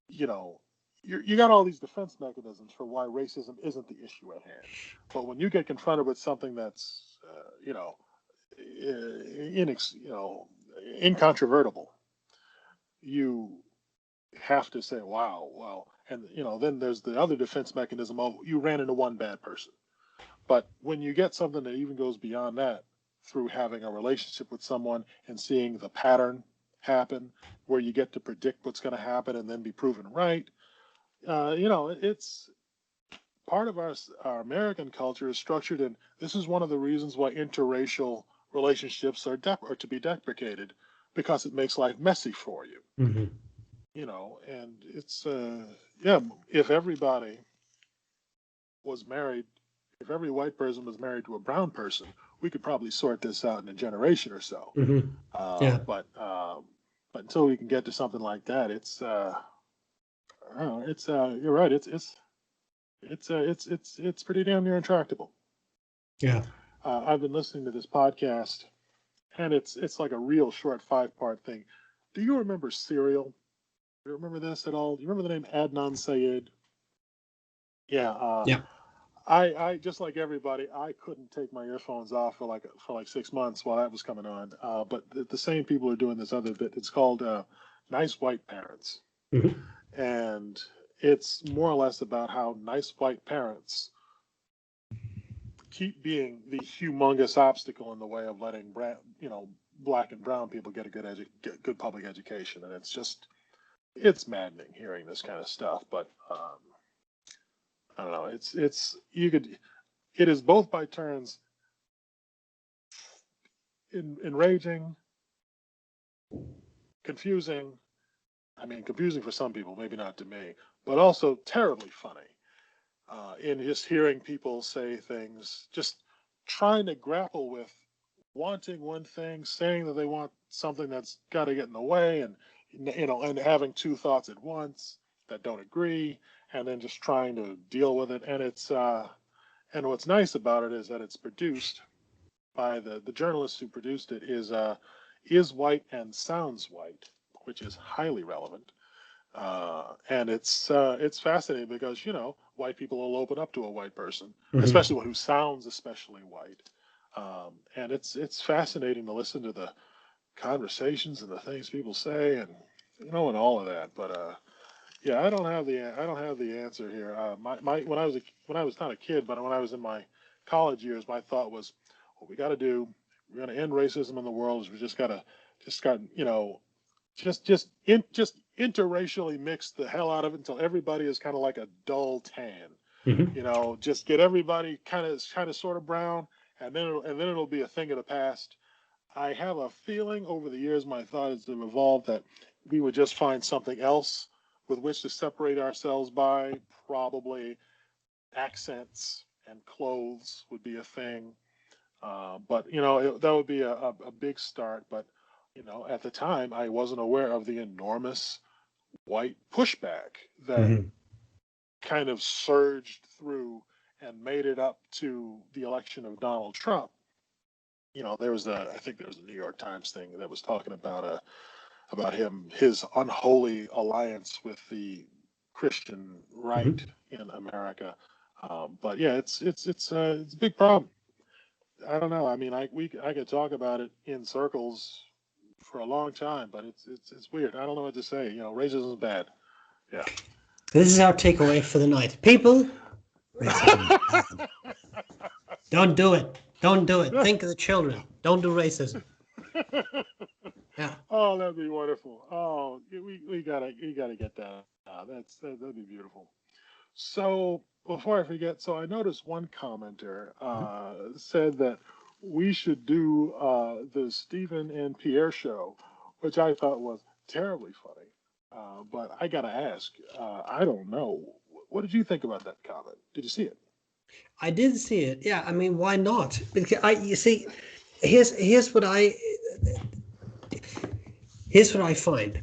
you know, you got all these defense mechanisms for why racism isn't the issue at hand. But when you get confronted with something that's, incontrovertible, you have to say, wow, wow. And, then there's the other defense mechanism of you ran into one bad person. But when you get something that even goes beyond that, through having a relationship with someone and seeing the pattern happen, where you get to predict what's going to happen and then be proven right, it's part of our American culture is structured in, this is one of the reasons why interracial relationships are to be deprecated, because it makes life messy for you. Mm-hmm. And it's yeah, if everybody was married, if every white person was married to a brown person, we could probably sort this out in a generation or so. Mm-hmm. Uh, Yeah. but uh, but until we can get to something like that, it's I don't know, it's you're right. It's pretty damn near intractable. Yeah. I've been listening to this podcast, and it's like a real short 5-part thing. Do you remember Serial? Do you remember this at all? Do you remember the name Adnan Syed? Yeah. Yeah. I just like everybody, I couldn't take my earphones off for like 6 months while that was coming on. But the same people are doing this other bit. It's called Nice White Parents, Mm-hmm. and it's more or less about how nice white parents keep being the humongous obstacle in the way of letting black and brown people get a get good public education, and it's maddening hearing this kind of stuff. But I don't know. It is both by turns enraging, confusing. I mean, confusing for some people, maybe not to me, but also terribly funny. In just hearing people say things, just trying to grapple with wanting one thing, saying that they want something that's got to get in the way, and having two thoughts at once that don't agree, and then just trying to deal with it. And what's nice about it is that it's produced by the journalist who produced it is white and sounds white, which is highly relevant. And it's fascinating because white people will open up to a white person, Mm-hmm. especially one who sounds especially white. And it's fascinating to listen to the conversations and the things people say, and all of that. But yeah, I don't have the answer here. My when I was not a kid, but when I was in my college years, my thought was, what we got to do, we're going to end racism in the world. Is we just got just interracially mix the hell out of it until everybody is kind of like a dull tan. Mm-hmm. Just get everybody kind of sort of brown, and then it'll be a thing of the past. I have a feeling over the years my thought has evolved that we would just find something else with which to separate ourselves by. Probably accents and clothes would be a thing. But that would be a big start. But at the time, I wasn't aware of the enormous white pushback that Mm-hmm. kind of surged through and made it up to the election of Donald Trump. I think there was a New York Times thing that was talking about his unholy alliance with the Christian right Mm-hmm. in America. But yeah, it's a big problem. I don't know. I mean, I could talk about it in circles for a long time, but it's weird. I don't know what to say. Racism is bad. Yeah. This is our takeaway for the night. People, racism is bad. Don't do it. Don't do it. Think of the children. Don't do racism. Yeah. Oh, that'd be wonderful. Oh, we gotta get that. That'd be beautiful. So before I forget, so I noticed one commenter said that we should do the Stephen and Pierre show, which I thought was terribly funny. But I gotta ask, I don't know. What did you think about that comment? Did you see it? I did see it. Yeah, I mean, why not? Because you see, here's what I find.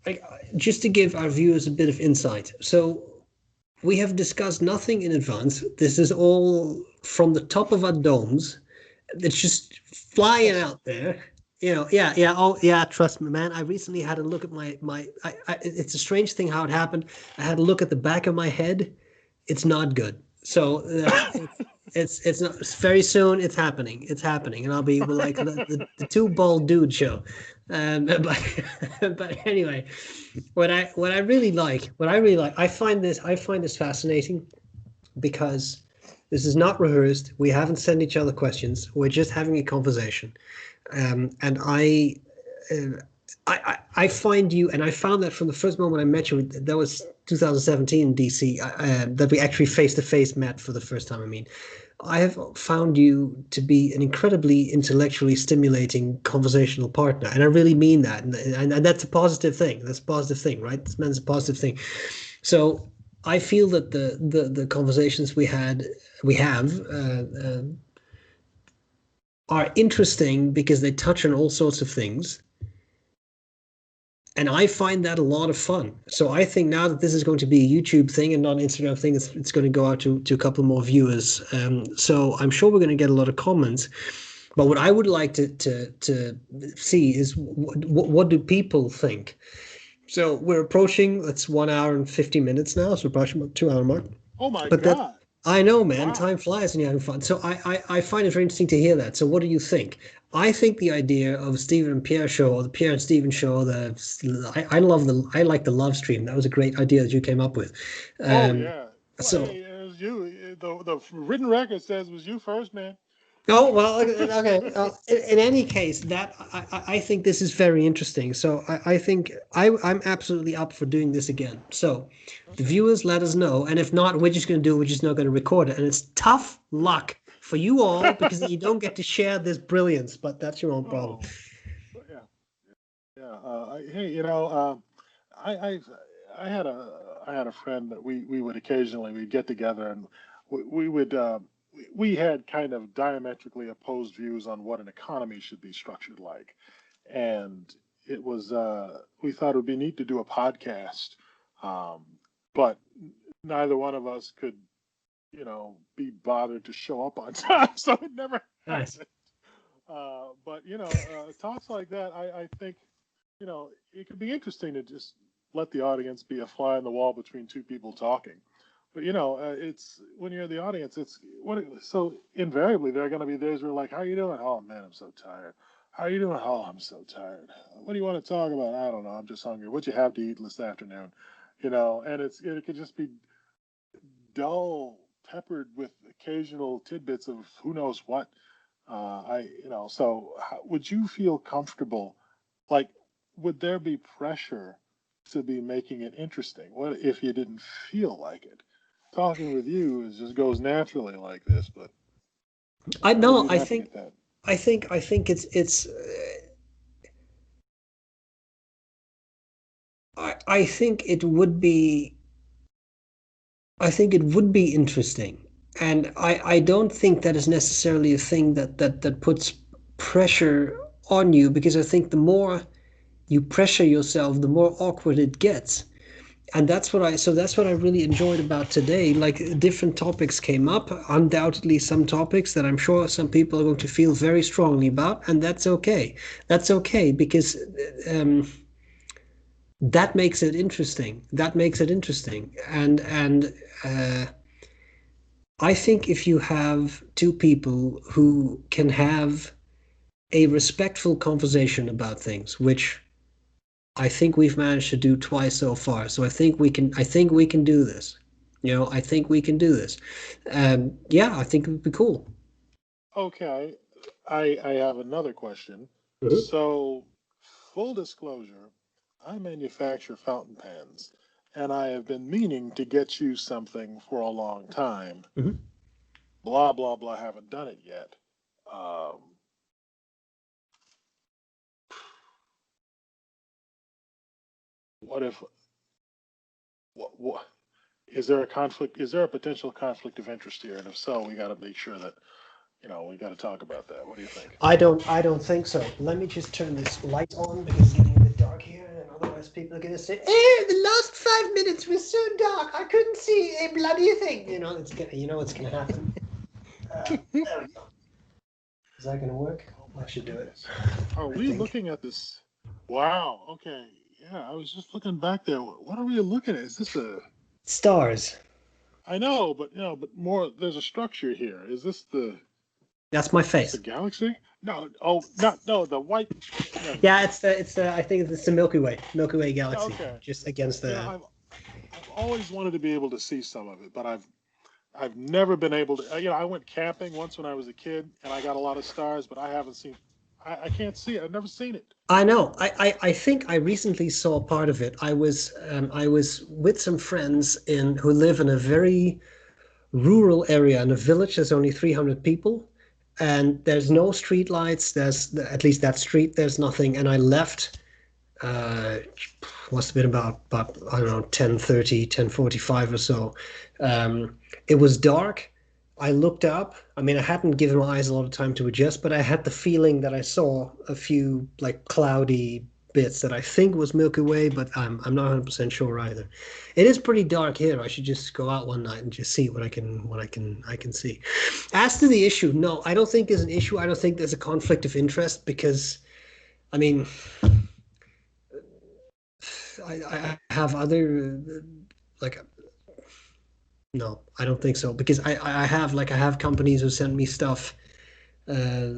Like, just to give our viewers a bit of insight. So we have discussed nothing in advance. This is all from the top of our domes. It's just flying Yes. out there. Yeah, yeah. Oh, yeah. Trust me, man. I recently had a look at it's a strange thing how it happened. I had a look at the back of my head. It's not good. So it's not very soon. It's happening. It's happening, and I'll be like the two bald dude show. But anyway, what I really like, I find this fascinating because this is not rehearsed. We haven't sent each other questions. We're just having a conversation. And uh, I find you, and I found that from the first moment I met you, 2017 in DC, that we actually face-to-face met for the first time. I mean, I have found you to be an incredibly intellectually stimulating conversational partner, and I really mean that. And that's a positive thing. That's a positive thing, right? This man's a positive thing. So I feel that the conversations we have are interesting because they touch on all sorts of things. And I find that a lot of fun. So I think now that this is going to be a YouTube thing and not an Instagram thing, it's going to go out to a couple more viewers. So I'm sure we're going to get a lot of comments. But what I would like to see is what do people think? So we're approaching, that's 1 hour and 50 minutes now. So we're approaching about 2 hour mark. Oh my But that, God. I know, man, Wow. time flies when you're having fun. So I find it very interesting to hear that. So what do you think? I think the idea of Stephen and Pierre show, or the Pierre and Stephen show, I like the love stream. That was a great idea that you came up with. Oh yeah. Well, So hey, it was you. The written record says it was you first, man. oh well, okay. In any case, that I think this is very interesting. So I think I'm absolutely up for doing this again. So the Okay. viewers let us know, and if not, we're just going to do it. We're just not going to record it, and it's tough luck for you all because you don't get to share this brilliance. But that's your own problem. Oh, yeah, yeah. Hey, I, I, I had a friend that we would occasionally we'd get together and we would we had kind of diametrically opposed views on what an economy should be structured like, and it was we thought it would be neat to do a podcast, um, but neither one of us could be bothered to show up on time, so it never Nice. happened. But talks like that, I think, it could be interesting to just let the audience be a fly on the wall between two people talking. But it's when you're in the audience, it's so invariably there are going to be days where like, how are you doing? Oh man, I'm so tired. How are you doing? Oh, I'm so tired. What do you want to talk about? I don't know. I'm just hungry. What you have to eat this afternoon? And it could just be dull, peppered with occasional tidbits of who knows what. So would you feel comfortable? Like, would there be pressure to be making it interesting? What if you didn't feel like it? Talking with you is just goes naturally like this, but I how would know. you navigate that? I think it's. I think it would be. I think it would be interesting. And I don't think that is necessarily a thing that puts pressure on you because I think the more you pressure yourself, the more awkward it gets. And that's what I really enjoyed about today. Like different topics came up, undoubtedly some topics that I'm sure some people are going to feel very strongly about, and that's okay. That's okay because um, that makes it interesting. That makes it interesting. And I think if you have two people who can have a respectful conversation about things, which I think we've managed to do twice so far. So I think we can do this. I think we can do this. Yeah, I think it would be cool. Okay, I have another question. Mhm. So, full disclosure, I manufacture fountain pens, and I have been meaning to get you something for a long time. Mhm. Blah blah blah. Haven't done it yet. Um, what if? What is there a conflict? Is there a potential conflict of interest here? And if so, we got to make sure that we got to talk about that. What do you think? I don't think so. Let me just turn this light on because it's getting a bit dark here, and otherwise people are gonna say, "Eh, the last 5 minutes was so dark, I couldn't see a bloody thing." What's gonna happen. There we go. Is that gonna work? Oh my That should do it. goodness. Are I we think. looking at this? Wow. Okay. Yeah, I was just looking back there. What are we looking at? Is this a? Stars. I know, but but more. There's a structure here. Is this the? That's my Is this a face. galaxy? No. Oh, not no. The white. Never Yeah, mind. it's the I think it's the Milky Way galaxy, Okay. just against the. I've always wanted to be able to see some of it, but I've never been able to. I went camping once when I was a kid, and I got a lot of stars, but I haven't seen. I can't see it. I've never seen it. I know. I think I recently saw part of it. I was with some friends who live in a very rural area in a village. There's only 300 people, and there's no street lights. There's at least that street. There's nothing. And I left. Uh, must have been about I don't know 10:30, 10:45 or so. It was dark. I looked up. I mean, I hadn't given my eyes a lot of time to adjust, but I had the feeling that I saw a few like cloudy bits that I think was Milky Way, but I'm not 100% sure either. It is pretty dark here. I should just go out one night and just see what I can see. As to the issue, no, I don't think there's an issue. I don't think there's a conflict of interest because, I mean, I have other like no, I don't think so because I have companies who send me stuff. Uh,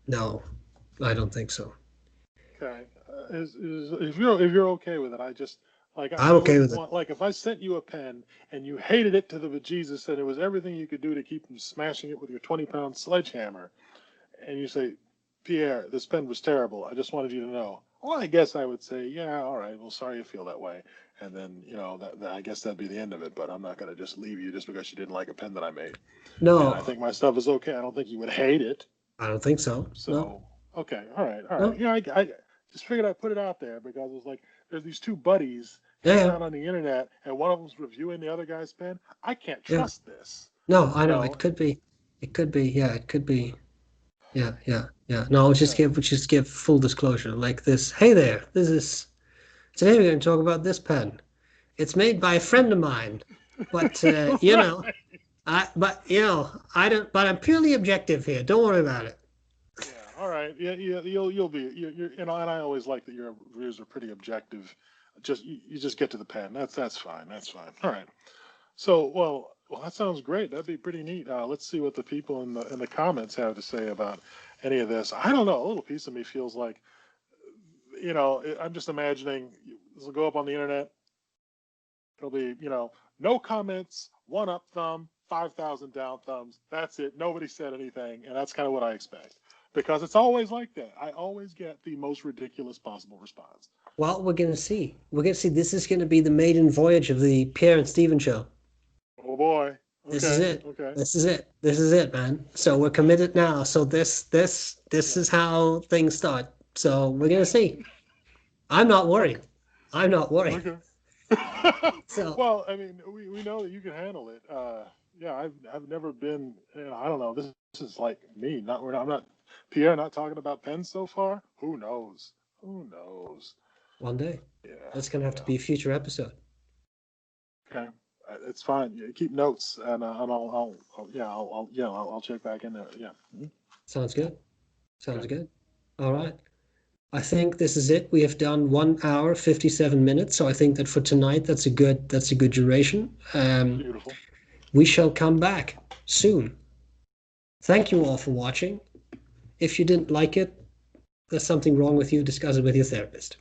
no, I don't think so. Okay, if you're okay with it, I just I'm I okay wouldn't with it. want, like, if I sent you a pen and you hated it to the bejesus and it was everything you could do to keep from smashing it with your 20-pound sledgehammer, and you say, Pierre, this pen was terrible. I just wanted you to know. Well, I guess I would say, yeah, all right. Well, sorry you feel that way. And then, that I guess that'd be the end of it. But I'm not going to just leave you just because you didn't like a pen that I made. And I No, think my stuff is okay. I don't think you would hate it. I don't think so. No, So, okay, all right, all right. no. Yeah, I just figured I'd put it out there because it was like there's these two buddies Yeah, hanging yeah, out on the internet, and one of them's reviewing the other guy's pen. I can't yeah. trust this. No, I You know know? it could be. It could be. Yeah, it could be. Yeah, yeah, yeah. No, Okay. we'll just give full disclosure like this. Hey there, this is today we're going to talk about this pen. It's made by a friend of mine, but Right. I don't. But I'm purely objective here. Don't worry about it. Yeah. All right. Yeah. Yeah. You'll be. And I always like that your reviews are pretty objective. You just get to the pen. That's fine. That's fine. All right. So well that sounds great. That'd be pretty neat. Let's see what the people in the comments have to say about any of this. I don't know. A little piece of me feels like I'm just imagining this will go up on the internet. It'll be no comments, one up thumb, 5,000 down thumbs. That's it. Nobody said anything, and that's kind of what I expect. Because it's always like that. I always get the most ridiculous possible response. Well, we're going to see. We're going to see. This is going to be the maiden voyage of the Pierre and Steven show. Oh boy. This is Okay. it. Okay. This is it. This is it, man. So we're committed now. So this Yeah. is how things start. So we're gonna see. I'm not worried. Okay. I'm not worried. Okay. So Well, I mean, we know that you can handle it. Yeah, I've never been. I don't know. This is like me. I'm not Pierre. Not talking about pens so far. Who knows? Who knows? one day, Yeah. that's gonna have to Yeah. be a future episode. Okay. It's fine. Yeah, keep notes, and I'll check back in there. Yeah. Mhm. Sounds good. Sounds Okay. good. All right. I think this is it. We have done 1 hour, 57 minutes. So I think that for tonight, that's a good duration. Beautiful. We shall come back soon. Thank you all for watching. If you didn't like it, there's something wrong with you. Discuss it with your therapist.